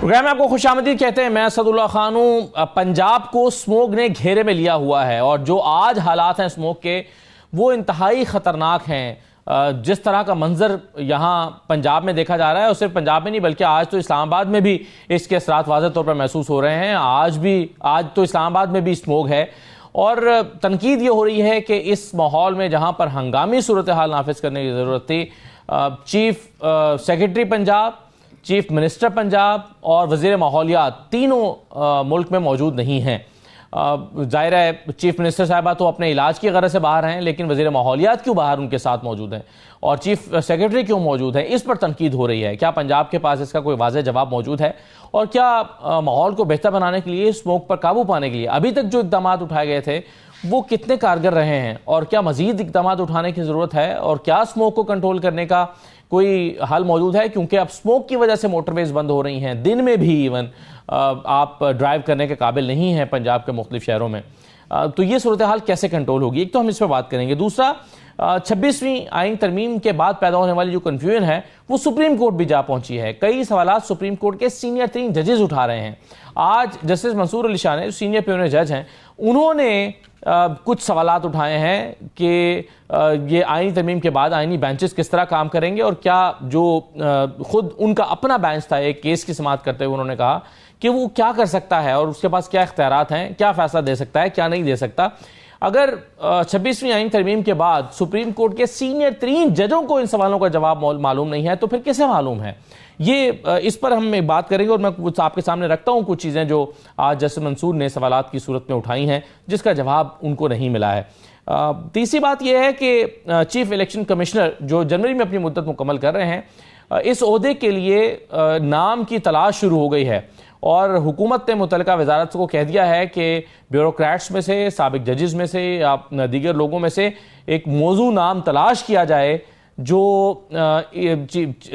Programme में आपको खुशामदीद कहते हैं। मैं असदुल्ला खान हूं। पंजाब को स्मोक ने घेरे में लिया हुआ है और जो आज हालात हैं स्मोक के वो इंतहाई ख़तरनाक हैं। जिस तरह का मंजर यहाँ पंजाब में देखा जा रहा है और सिर्फ पंजाब में नहीं बल्कि आज तो इस्लामाबाद में भी इसके असरात वाज़ेह तौर पर महसूस हो रहे हैं। आज तो इस्लामाबाद में भी स्मोक है और तनकीद ये हो रही है कि इस माहौल में जहाँ पर हंगामी सूरत हाल नाफिज करने की ज़रूरत थी, chief secretary Punjab, chief minister Punjab और वज़ीर माहौलियात तीनों मुल्क में मौजूद नहीं हैं। ज़ाहिर है चीफ मिनिस्टर साहबा तो अपने इलाज की गरज से बाहर हैं, लेकिन वज़ीर माहौलियात क्यों बाहर उनके साथ मौजूद हैं और चीफ सेक्रेटरी क्यों मौजूद है, इस पर तनकीद हो रही है। क्या पंजाब के पास इसका कोई वाज़ेह जवाब मौजूद है और क्या माहौल को बेहतर बनाने के लिए, स्मोक पर काबू पाने के लिए अभी तक जो इक़दाम उठाए गए थे वो कितने कारगर रहे हैं और क्या मज़ीद इक़दाम उठाने की ज़रूरत है और क्या स्मोक को कंट्रोल करने का कोई हल मौजूद है? क्योंकि अब स्मोक की वजह से मोटरवेज बंद हो रही हैं, दिन में भी इवन आप ड्राइव करने के काबिल नहीं हैं पंजाब के मुख्तलिफ शहरों में। तो ये सूरत हाल कैसे कंट्रोल होगी, एक तो हम इस पर बात करेंगे। दूसरा, 26वीं आईन तरमीम के बाद पैदा होने वाली जो कन्फ्यूजन है वो सुप्रीम कोर्ट भी जा पहुंची है। कई सवाल सुप्रीम कोर्ट के सीनियर 3 जजेस उठा रहे हैं। आज जस्टिस मंसूर अली शाह ने, जो सीनियर प्यूनर जज हैं, उन्होंने कुछ सवालात उठाए हैं कि ये आईनी तरमीम के बाद आईनी बेंचेस किस तरह काम करेंगे और क्या जो खुद उनका अपना बेंच था एक केस की समाअत करते हुए उन्होंने कहा कि वो क्या कर सकता है और उसके पास क्या इख्तियारात हैं, क्या फैसला दे सकता है, क्या नहीं दे सकता। अगर 26वीं आईन तरमीम के बाद सुप्रीम कोर्ट के सीनियर 3 जजों को इन सवालों का जवाब मालूम नहीं है तो फिर किसे मालूम है? ये इस पर हम एक बात करेंगे और मैं कुछ आपके सामने रखता हूं कुछ चीज़ें जो आज जस्टिस मंसूर ने सवालात की सूरत में उठाई हैं जिसका जवाब उनको नहीं मिला है। तीसरी बात यह है कि चीफ इलेक्शन कमिश्नर जो जनवरी में अपनी मुद्दत मुकम्मल कर रहे हैं, इस ओहदे के लिए नाम की तलाश शुरू हो गई है और हुकूमत ने मुतल्लिका वजारत को कह दिया है कि ब्यूरोक्रेट्स में से, साबिक जजेस में से या दीगर लोगों में से एक मौजू नाम तलाश किया जाए जो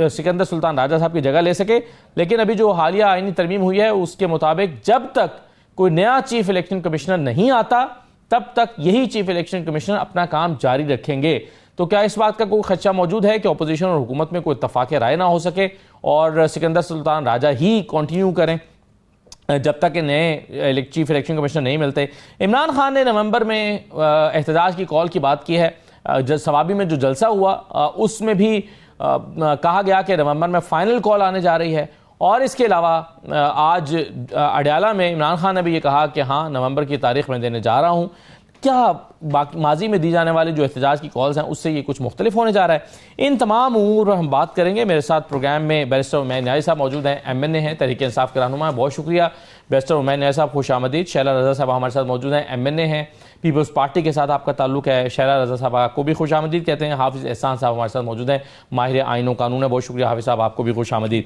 सिकंदर सुल्तान राजा साहब की जगह ले सके। लेकिन अभी जो हालिया आईनी तरमीम हुई है उसके मुताबिक जब तक कोई नया चीफ इलेक्शन कमिश्नर नहीं आता तब तक यही चीफ इलेक्शन कमिश्नर अपना काम जारी रखेंगे। तो क्या इस बात का कोई खदशा मौजूद है कि अपोजिशन और हुकूमत में कोई इत्तफाक राय ना हो सके और सिकंदर सुल्तान राजा ही कंटिन्यू करें जब तक नए चीफ इलेक्शन कमिश्नर नहीं मिलते? इमरान खान ने नवंबर में एहतजाज की कॉल की बात की है। सवाबी में जो जलसा हुआ उसमें भी कहा गया कि नवंबर में फाइनल कॉल आने जा रही है और इसके अलावा आज अडयाला में इमरान खान ने भी ये कहा कि हाँ, नवंबर की तारीख में देने जा रहा हूँ। क्या माजी में दी जाने वाली जो एहतजाज की कॉल्स हैं उससे ये कुछ मुख्तलिफ होने जा रहा है? इन तमाम उमूर हम बात करेंगे। मेरे साथ प्रोग्राम में बैरिस्टर उमैर न्याजी साहब मौजूद हैं, MNA हैं, तहरीक इंसाफ के रहनुमा। बहुत शुक्रिया बैरिस्टर उमैर न्याजी साहब, खुश आमदीद। शैला रजा साहब हमारे साथ मौजूद हैं, MNA हैं, पीपल्स पार्टी के साथ आपका ताल्लुक है। शैला रजा साहब आपको भी खुश आमदीद कहते हैं। हाफिज़ एहसान साहब हमारे साथ मौजूद हैं, माहिर आइन व कानून है। बहुत शुक्रिया हाफिज़ साहब, आपको भी खुश आमदीद।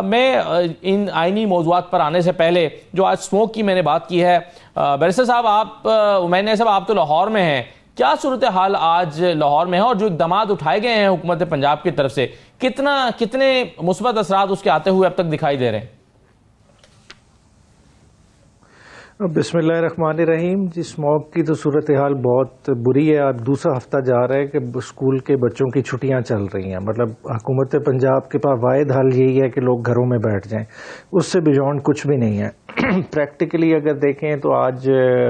मैं इन आइनी मौज़ूआत पर आने से पहले जो आज स्मोक की मैंने बात की है, बैरिस्टर साहब आप, मैंने साहब आप तो लाहौर में हैं, क्या सूरत हाल आज लाहौर में है और जो इक़दाम उठाए गए हैं हुकूमत पंजाब की तरफ से कितने मुस्बत असरात उसके आते हुए अब तक दिखाई दे रहे हैं? बिस्मिल्लाहिर्रहमानिर्रहीम जी, स्मॉग की तो सूरत हाल बहुत बुरी है। अब दूसरा हफ्ता जा रहा है कि स्कूल के बच्चों की छुट्टियां चल रही हैं। मतलब हुकूमत पंजाब के पास वाहिद हल यही है कि लोग घरों में बैठ जाएं, उससे बियॉन्ड कुछ भी नहीं है। प्रैक्टिकली अगर देखें तो आज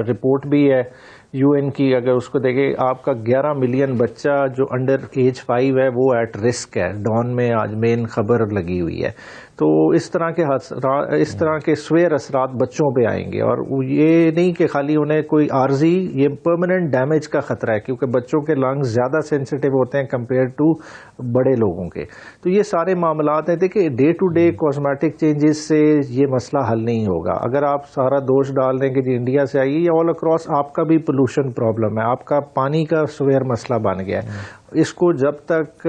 रिपोर्ट भी है UN की, अगर उसको देखें आपका 11 मिलियन बच्चा जो अंडर एज 5 है वो एट रिस्क है। डॉन में आज मेन खबर लगी हुई है। तो इस तरह के स्वेर असरात बच्चों पे आएंगे और ये नहीं कि खाली उन्हें कोई आर्जी, ये परमानेंट डैमेज का खतरा है क्योंकि बच्चों के लंग्स ज़्यादा सेंसिटिव होते हैं कंपेयर टू बड़े लोगों के। तो ये सारे मामलात हैं। देखिए, day to day cosmetic changes से ये मसला हल नहीं होगा। अगर आप सारा दोष डाल दें कि जी इंडिया से आइए, या ऑल अक्रॉस आपका भी पोल्यूशन प्रॉब्लम है, आपका पानी का स्वेर मसला बन गया है। इसको जब तक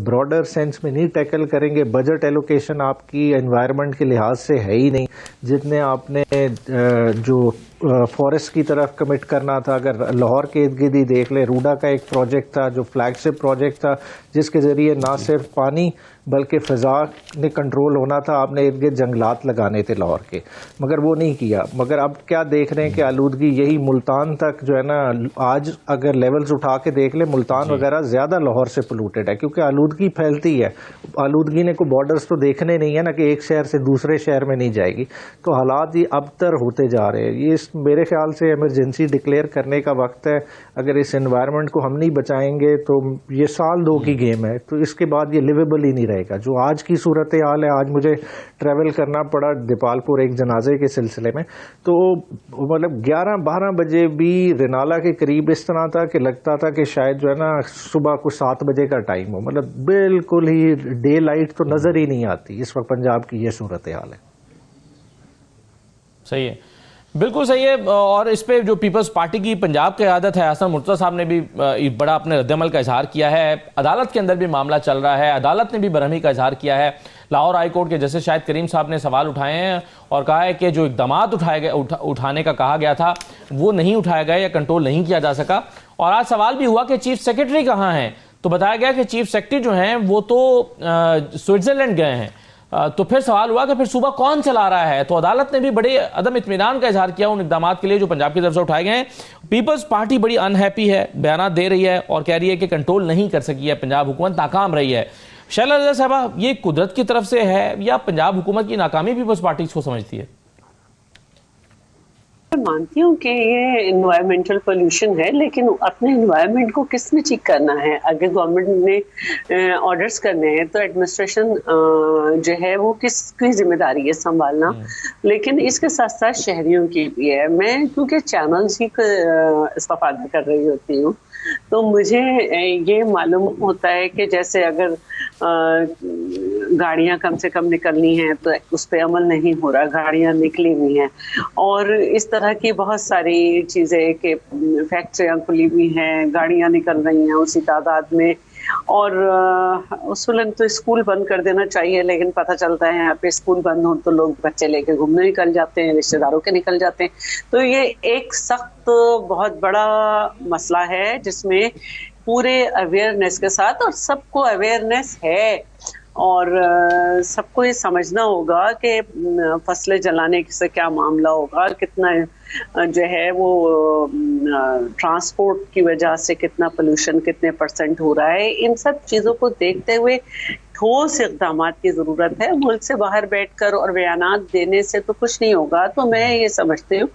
ब्रॉडर सेंस में नहीं टैकल करेंगे, बजट एलोकेशन आपकी एनवायरनमेंट के लिहाज से है ही नहीं। जितने आपने जो फॉरेस्ट की तरफ कमिट करना था, अगर लाहौर के इर्द गिर्द ही देख ले, रूडा का एक प्रोजेक्ट था जो फ्लैगशिप प्रोजेक्ट था जिसके ज़रिए ना सिर्फ पानी बल्कि फ़िज़ा ने कंट्रोल होना था। आपने इर्द गिर्द जंगलात लगाने थे लाहौर के, मगर वो नहीं किया। मगर अब क्या देख रहे हैं कि आलूदगी यही मुल्तान तक जो है ना, आज अगर लेवल्स उठा के देख ले, मुल्तान वगैरह ज़्यादा ज़्यादा लाहौर से पोलूटेड है, क्योंकि आलूदगी फैलती है। आलूदगी ने कोई बॉर्डर्स तो देखने नहीं है ना, कि एक शहर से दूसरे शहर में नहीं जाएगी। तो हालात ये अबतर होते जा रहे हैं। ये मेरे ख्याल से इमरजेंसी डिक्लेयर करने का वक्त है। अगर इस एनवायरनमेंट को हम नहीं बचाएंगे तो ये साल दो की गेम है, तो इसके बाद ये लिवेबल ही नहीं रहेगा। जो आज की सूरत हाल है, आज मुझे ट्रैवल करना पड़ा दीपालपुर एक जनाजे के सिलसिले में, तो मतलब 11-12 बजे भी रिनाला के करीब इस तरह था कि लगता था कि शायद जो है ना सुबह कुछ 7 बजे का टाइम हो। मतलब बिल्कुल ही डे लाइट तो नज़र ही नहीं आती। इस वक्त पंजाब की ये सूरत हाल है। सही है, बिल्कुल सही है। और इस पे जो पीपल्स पार्टी की पंजाब की क़यादत है, हसन मुर्तज़ा साहब ने भी बड़ा अपने रद्दमल का इजहार किया है। अदालत के अंदर भी मामला चल रहा है, अदालत ने भी बरहमी का इजहार किया है। लाहौर हाई कोर्ट के जस्टिस शाहिद करीम साहब ने सवाल उठाए हैं और कहा है कि जो इक़दामात उठाने का कहा गया था वो नहीं उठाया गया या कंट्रोल नहीं किया जा सका। और आज सवाल भी हुआ कि चीफ सेक्रेटरी कहाँ हैं, तो बताया गया कि चीफ सेक्रेटरी जो हैं वो तो स्विट्जरलैंड गए हैं। तो फिर सवाल हुआ कि फिर सुबह कौन चला रहा है। तो अदालत ने भी बड़े अदम इत्मीनान का इजहार किया उन इक़दाम के लिए जो पंजाब की तरफ से उठाए गए हैं। पीपल्स पार्टी बड़ी अनहैप्पी है, बयान दे रही है और कह रही है कि कंट्रोल नहीं कर सकी है, पंजाब हुकूमत नाकाम रही है। शैला रज़ा साहबा, ये कुदरत की तरफ से है या पंजाब हुकूमत की नाकामी पीपल्स पार्टी इसको समझती है? मैं मानती हूँ कि ये इन्वायरमेंटल पोल्यूशन है, लेकिन अपने इन्वायरमेंट को किसने ठीक करना है? अगर गवर्नमेंट ने ऑर्डर्स करने हैं तो एडमिनिस्ट्रेशन जो है वो किसकी जिम्मेदारी है संभालना। लेकिन इसके साथ साथ शहरियों की भी है। मैं क्योंकि चैनल्स ही इस्तेफादा कर रही होती हूँ, तो मुझे ये मालूम होता है कि जैसे अगर गाड़ियां कम से कम निकलनी है तो उस पर अमल नहीं हो रहा, गाड़ियां निकली हुई हैं। और इस तरह की बहुत सारी चीज़ें कि फैक्ट्रियां खुली हुई हैं, गाड़ियां निकल रही हैं उसी तादाद में। और उसूलन तो स्कूल बंद कर देना चाहिए, लेकिन पता चलता है यहाँ पे स्कूल बंद हो तो लोग बच्चे लेके घूमने निकल जाते हैं, रिश्तेदारों के निकल जाते हैं। तो ये एक सख्त बहुत बड़ा मसला है जिसमें पूरे अवेयरनेस के साथ, और सबको अवेयरनेस है और सबको ये समझना होगा कि फसलें जलाने से क्या मामला होगा, कितना जो है वो ट्रांसपोर्ट की वजह से कितना पोल्यूशन कितने % हो रहा है। इन सब चीज़ों को देखते हुए ठोस इक़दामात की ज़रूरत है। मुल्क से बाहर बैठकर और बयानात देने से तो कुछ नहीं होगा। तो मैं ये समझती हूँ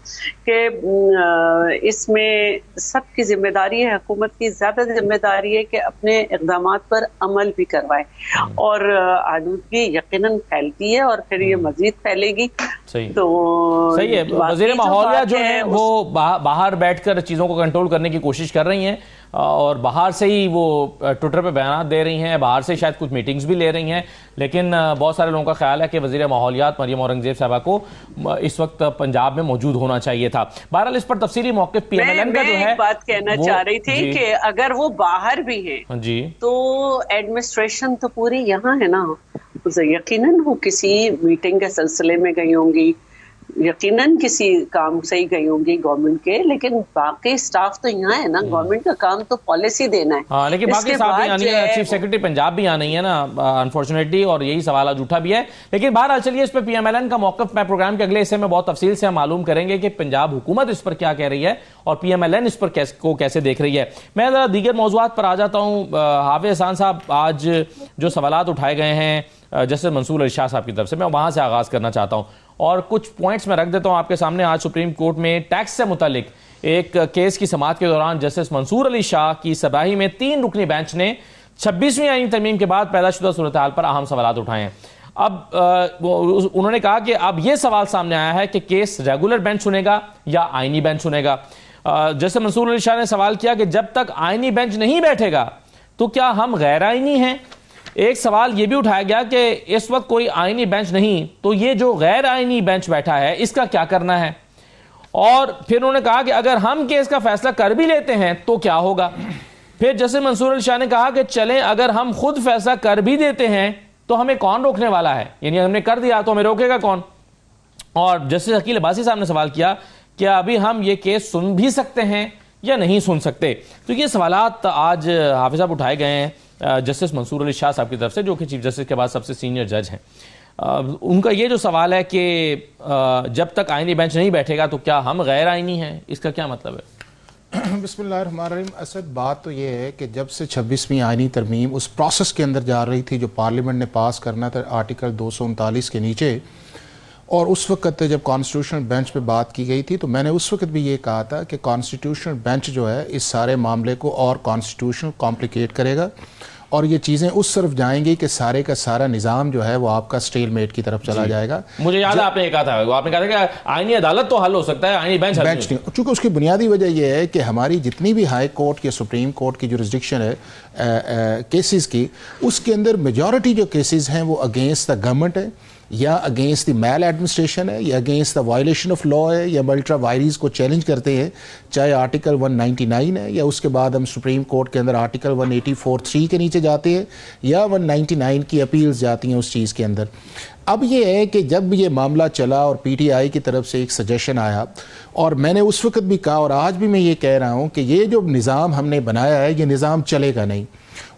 कि इसमें सबकी जिम्मेदारी है, हुकूमत की ज़्यादा जिम्मेदारी है कि अपने इक़दामात पर अमल भी करवाए। और आलूदगी यकीनन फैलती है और फिर ये मज़ीद फैलेगी। सही तो सही है। वज़ीर माहौलिया जो है वो बाहर बैठकर चीज़ों को कंट्रोल करने की कोशिश कर रही हैं और बाहर से ही वो ट्विटर पे बयान दे रही हैं, बाहर से शायद कुछ मीटिंग्स भी ले रही हैं। लेकिन बहुत सारे लोगों का ख्याल है कि वज़ीर माहौलियात मरियम औरंगज़ेब साहबा को इस वक्त पंजाब में मौजूद होना चाहिए था। बहरहाल इस पर तफसीली मौक़िफ़ PMLN का जो है, एक बात कहना चाह रही थी कि अगर वो बाहर भी हैं जी तो एडमिनिस्ट्रेशन तो पूरी यहाँ है ना। यकीनन वो किसी मीटिंग के सिलसिले में गई होंगी, यकीनन किसी काम से ही गई होंगी गवर्नमेंट के, लेकिन बाकी स्टाफ तो यहाँ है ना। गवर्नमेंट का काम तो पॉलिसी देना है। हाँ, लेकिन बाकी स्टाफ भी आनी है, चीफ सेक्रेटरी पंजाब भी आनी है ना, अनफॉर्चुनेटली, और यही सवाल आज उठा भी है। लेकिन बहरहाल चलिए इस पर PMLN का मौक़िफ़ मैं प्रोग्राम के अगले हिस्से में बहुत तफसील से हम मालूम करेंगे कि पंजाब हुकूमत इस पर क्या कह रही है और PMLN इस पर कैसे देख रही है। मैं ज़रा दीगर मौज़ूआत पर आ जाता हूँ। हाफिज़ एहसान साहब, आज जो सवालात उठाए गए हैं जस्टिस मंसूर अली शाह साहब की तरफ से, मैं वहाँ से आगाज़ करना चाहता हूँ और कुछ पॉइंट्स में रख देता हूँ आपके सामने। आज सुप्रीम कोर्ट में टैक्स से मुतालिक एक केस की समाअत के दौरान जस्टिस मंसूर अली शाह की सरबराही में 3 रुकनी बेंच ने 26वीं आईनी तरमीम के बाद पैदाशुदा सूरत हाल पर अहम सवाल उठाए हैं। अब उन्होंने कहा कि अब यह सवाल सामने आया है कि केस रेगुलर बेंच सुनेगा या आईनी बेंच सुनेगा। जस्टिस मंसूर अली शाह ने सवाल किया कि जब तक आईनी बेंच नहीं बैठेगा तो क्या हम गैर आईनी हैं। एक सवाल यह भी उठाया गया कि इस वक्त कोई आईनी बेंच नहीं, तो ये जो गैर आईनी बेंच बैठा है इसका क्या करना है। और फिर उन्होंने कहा कि अगर हम केस का फैसला कर भी लेते हैं तो क्या होगा। फिर जस्टिस मंसूर अली शाह ने कहा कि चलें, अगर हम खुद फैसला कर भी देते हैं तो हमें कौन रोकने वाला है, यानी हमने कर दिया तो हमें रोकेगा कौन। और जस्टिस अकील अब्बासी साहब ने सवाल किया कि अभी हम ये केस सुन भी सकते हैं या नहीं सुन सकते। तो ये सवालात आज हाफिज साहब उठाए गए हैं जस्टिस मंसूर अली शाह साहब की तरफ से, जो कि चीफ जस्टिस के बाद सबसे सीनियर जज हैं। उनका ये जो सवाल है कि जब तक आईनी बेंच नहीं बैठेगा तो क्या हम गैर आईनी हैं, इसका क्या मतलब है? बिस्मिल्लाहिर्रहमानिर्रहीम। असद बात तो ये है कि जब से 26वीं आईनी तरमीम उस प्रोसेस के अंदर जा रही थी जो पार्लियामेंट ने पास करना था आर्टिकल 239 के नीचे, और उस वक्त जब कॉन्स्टिट्यूशनल बेंच पे बात की गई थी तो मैंने उस वक्त भी ये कहा था कि कॉन्स्टिट्यूशनल बेंच जो है इस सारे मामले को और कॉन्स्टिट्यूशनल कॉम्प्लिकेट करेगा और ये चीज़ें उस तरफ जाएंगी कि सारे का सारा निज़ाम जो है वो आपका स्टेलमेट की तरफ चला जाएगा। मुझे याद है आपने कहा था, आपने कहा था कि आईनी अदालत तो हल हो सकता है, आईनी बेंच नहीं। चूंकि उसकी बुनियादी वजह यह है कि हमारी जितनी भी हाई कोर्ट या सुप्रीम कोर्ट की जुरिस्डिक्शन है केसेस की, उसके अंदर मेजॉरिटी जो केसेस हैं वो अगेंस्ट द गवर्नमेंट है या अगेंस्ट द मैल एडमिनिस्ट्रेशन है या against the violation of law है या अल्ट्रा वायरीज को चैलेंज करते हैं, चाहे आर्टिकल 199 है या उसके बाद हम सुप्रीम कोर्ट के अंदर आर्टिकल 184(3) के नीचे जाते हैं या 199 की अपील्स जाती हैं उस चीज़ के अंदर। अब ये है कि जब ये मामला चला और पीटीआई की तरफ से एक सजेशन आया और मैंने उस वक्त भी कहा और आज भी मैं ये कह रहा हूँ कि ये जो निज़ाम हमने बनाया है ये निज़ाम चलेगा नहीं।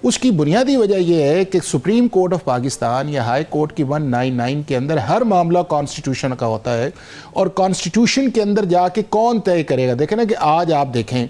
उसकी बुनियादी वजह यह है कि सुप्रीम कोर्ट ऑफ पाकिस्तान या हाई कोर्ट की 199 के अंदर हर मामला कॉन्स्टिट्यूशन का होता है और कॉन्स्टिट्यूशन के अंदर जाके कौन तय करेगा। देखें ना कि आज आप देखें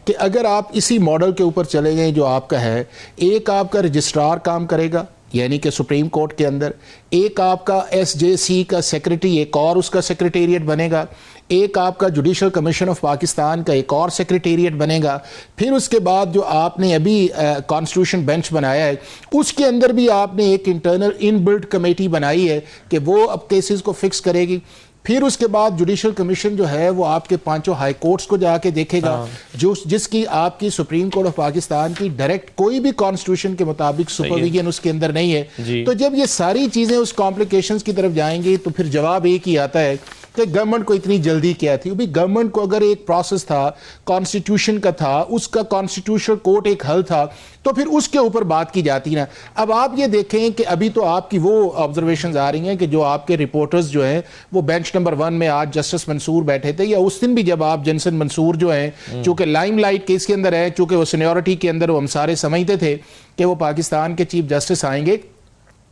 कि अगर आप इसी मॉडल के ऊपर चले गए जो आपका है, एक आपका रजिस्ट्रार काम करेगा यानी कि सुप्रीम कोर्ट के अंदर, एक आपका एसजेसी का सेक्रेटरी एक और उसका सेक्रेटेरिएट बनेगा, एक आपका जुडिशल कमीशन ऑफ पाकिस्तान का एक और सेक्रेटेरिएट बनेगा, फिर उसके बाद जो आपने अभी कॉन्स्टिट्यूशन बेंच बनाया है उसके अंदर भी आपने एक इंटरनल इनबिल्ट कमेटी बनाई है कि वो अब केसेस को फिक्स करेगी। फिर उसके बाद जुडिशल कमीशन जो है वो आपके पांचों हाई कोर्ट्स को जाके देखेगा जो जिसकी आपकी सुप्रीम कोर्ट ऑफ पाकिस्तान की डायरेक्ट कोई भी कॉन्स्टिट्यूशन के मुताबिक सुपरविजन उसके अंदर नहीं है। तो जब ये सारी चीजें उस कॉम्प्लिकेशंस की तरफ जाएंगी तो फिर जवाब एक ही आता है कि गवर्नमेंट को इतनी जल्दी क्या थी। भाई गवर्नमेंट को अगर एक प्रोसेस था कॉन्स्टिट्यूशन का था, उसका कॉन्स्टिट्यूशनल कोर्ट एक हल था, तो फिर उसके ऊपर बात की जाती ना। अब आप ये देखें कि अभी तो आपकी वो ऑब्जर्वेशंस आ रही हैं कि जो आपके रिपोर्टर्स जो हैं वो बेंच नंबर 1 में आज जस्टिस मंसूर बैठे थे या उस दिन भी जब आप जनसन मंसूर जो हैं चूंकि लाइमलाइट केस के अंदर है, चूंकि वो सीनियरिटी के अंदर वो हम सारे समझते थे कि वो पाकिस्तान के चीफ जस्टिस आएंगे,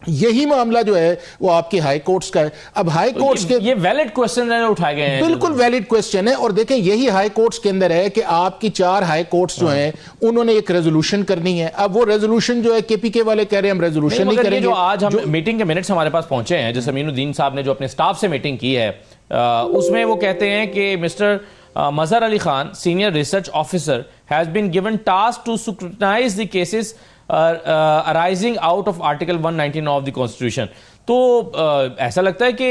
यही मामला जो है वो आपके हाई कोर्ट्स का है। अब हाई कोर्ट्स के ये वैलिड क्वेश्चन उठाए गए हैं, बिल्कुल वैलिड क्वेश्चन है। और देखें यही हाई कोर्ट्स के अंदर है कि आपकी 4 हाई कोर्ट्स जो हैं उन्होंने एक रेजोल्यूशन करनी है। अब वो रेजोल्यूशन जो है केपीके वाले कह रहे हैं हम रेजोल्यूशन नहीं करेंगे। जो आज हम मीटिंग के मिनट्स हमारे पास पहुंचे हैं, जैसे अमीनुद्दीन साहब ने जो अपने स्टाफ से मीटिंग की है उसमें वो कहते हैं कि mister Mazhar Ali Khan senior research officer has been given task to scrutinise the cases arising out of Article 119 of the Constitution। तो ऐसा लगता है कि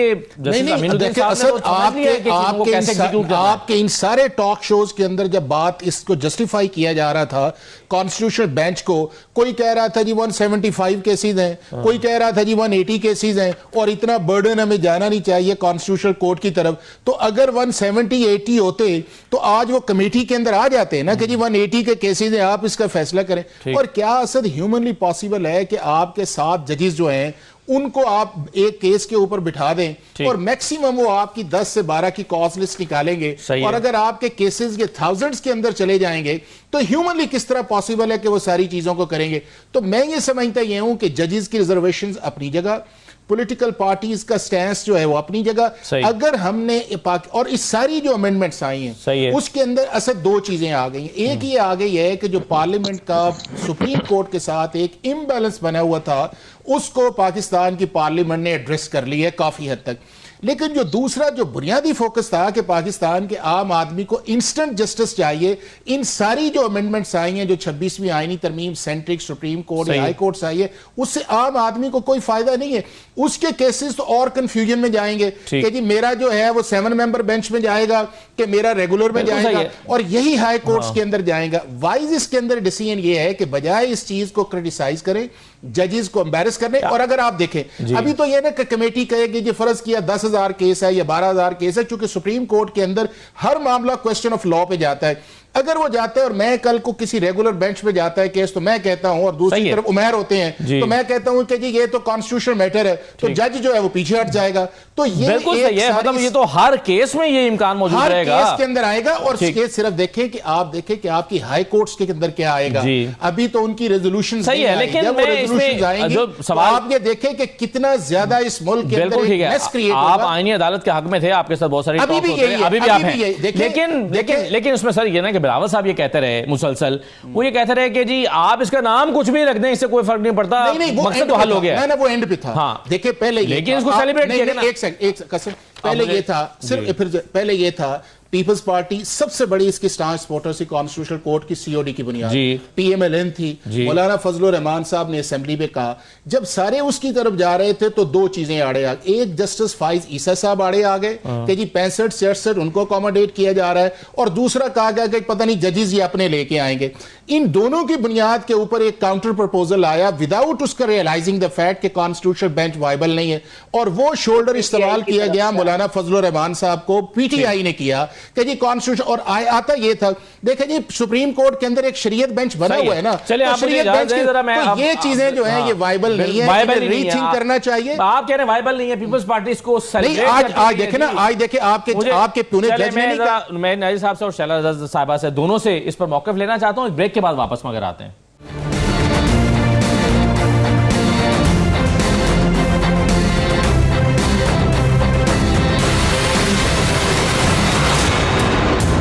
आपके इन सारे टॉक शोज के अंदर जब बात इसको जस्टिफाई किया जा रहा था कॉन्स्टिट्यूशनल बेंच को, कोई कह रहा था जी 175 केसेस हैं, कोई कह रहा था जी 180 केसेस हैं और इतना बर्डन हमें जाना नहीं चाहिए कॉन्स्टिट्यूशनल कोर्ट की तरफ। तो अगर 170-80 होते तो आज वो कमेटी के अंदर आ जाते हैं ना कि जी 180 के केसेस हैं, आप इसका फैसला करें। और क्या असद ह्यूमनली पॉसिबल है कि आपके 7 जजेस जो हैं उनको आप एक केस के ऊपर बिठा दें और मैक्सिमम वो आपकी 10 से 12 की कॉज लिस्ट निकालेंगे और अगर आपके केसेस के थाउजेंड्स के अंदर चले जाएंगे तो ह्यूमनली किस तरह पॉसिबल है कि वो सारी चीजों को करेंगे। तो मैं ये समझता ये हूं कि जजेस की रिजर्वेशंस अपनी जगह, पॉलिटिकल पार्टीज का स्टैंस जो है वो अपनी जगह। अगर हमने और इस सारी जो अमेंडमेंट्स आई हैं उसके अंदर असल 2 चीजें आ गई हैं। एक ये आ गई है कि जो पार्लियामेंट का सुप्रीम कोर्ट के साथ एक इम्बैलेंस बना हुआ था उसको पाकिस्तान की पार्लियामेंट ने एड्रेस कर लिया है काफी हद तक। लेकिन जो दूसरा जो बुनियादी फोकस था कि पाकिस्तान के आम आदमी को इंस्टेंट जस्टिस चाहिए, इन सारी जो अमेंडमेंट्स आई हैं, जो 26वीं आईनी तरमीम सेंट्रिक सुप्रीम कोर्ट या हाई कोर्ट से आई है, उससे आम आदमी को कोई फायदा नहीं है। उसके केसेस तो और कंफ्यूजन में जाएंगे कि जी मेरा जो है वो 7 मेंबर बेंच में जाएगा कि मेरा रेगुलर में जाएगा और यही हाई कोर्ट्स के अंदर जाएगा। वाइज इसके अंदर डिसीजन ये है कि बजाय इस चीज को क्रिटिसाइज करें, जजेस को एम्बैरस करने। और अगर आप देखें अभी तो यह ना कि कमेटी कहेगी जी फर्ज किया 10,000 केस है या 12,000 केस है, क्योंकि सुप्रीम कोर्ट के अंदर हर मामला क्वेश्चन ऑफ लॉ पे जाता है। अगर वो जाते हैं और मैं कल को किसी रेगुलर बेंच पे जाता है केस तो मैं कहता हूं, और दूसरी तरफ उमर होते हैं तो मैं कहता हूं कि जी ये तो कॉन्स्टिट्यूशनल मैटर है, तो जज जो है वो पीछे हट जाएगा। तो ये बिल्कुल सही है, मतलब ये तो हर केस में ये इम्कान मौजूद रहेगा, हर केस के अंदर आएगा। और केस सिर्फ देखें कि आप देखें कि आपकी हाई कोर्ट्स के अंदर क्या आएगा। अभी तो उनकी रेजोल्यूशन सही है, लेकिन जब रेजोल्यूशन आएंगे तो आप ये देखें कि कितना ज्यादा इस मुल्क के अंदर मेस क्रिएट होगा। आप आईनी अदालत के हक में थे, आपके साथ बहुत सारी अभी भी आप हैं, लेकिन उसमें सर ये ना कि बिलावल साहब ये कहते रहे मुसलसल, वो ये कहते रहे कि जी आप इसका नाम कुछ भी रख दें, इससे कोई फर्क नहीं पड़ता, मकसद तो हल हो गया। ना वो एंड पे था। हाँ देखिए पहले लेकिन इसको सेलिब्रेट किया ना। एक कसम पहले ये था, सिर्फ फिर पहले ये था पीपल्स पार्टी सबसे बड़ी इसकी स्टार सपोर्टर सी कॉन्स्टिट्यूशनल कोर्ट की सीओडी की बुनियाद, पीएमएलएन थी। मौलाना फजलुर रहमान साहब ने असेंबली में कहा, जब सारे उसकी तरफ जा रहे थे तो दो चीजें आड़े आ गई। एक, जस्टिस फाइज ईसा साहब आड़े आ गए कि जी 65-66 उनको अकोमोडेट किया जा रहा है, और दूसरा कहा गया कि पता नहीं जजेस ये अपने लेके आएंगे। इन दोनों की बुनियाद के ऊपर एक काउंटर प्रपोजल आया विदाउट उसका रियलाइजिंग द फैक्ट कि कॉन्स्टिट्यूशनल बेंच वाइबल नहीं है, और वो शोल्डर इस्तेमाल किया गया मौलाना फजलुर रहमान साहब को, पीटीआई ने किया कि जी कॉन्स्टिट्यूशन। और आता ये था, देखिए जी सुप्रीम कोर्ट के अंदर एक शरीयत बेंच बना हुआ है ना, चलिए आप शरीयत बेंच तो ये चीजें जो है ये वाइबल नहीं है, रीथिंक करना चाहिए। आप कह रहे हैं वाइबल नहीं है, पीपल्स पार्टी इसको सेलिब्रेट नहीं। आज देखे ना, आज देखे आपके पुणे जज ने नहीं कहा। मैं नाजिर साहब से और शैला साहिबा से दोनों से इस पर मौक़िफ़ लेना चाहता हूं, इस ब्रेक के बाद वापस मगर आते हैं।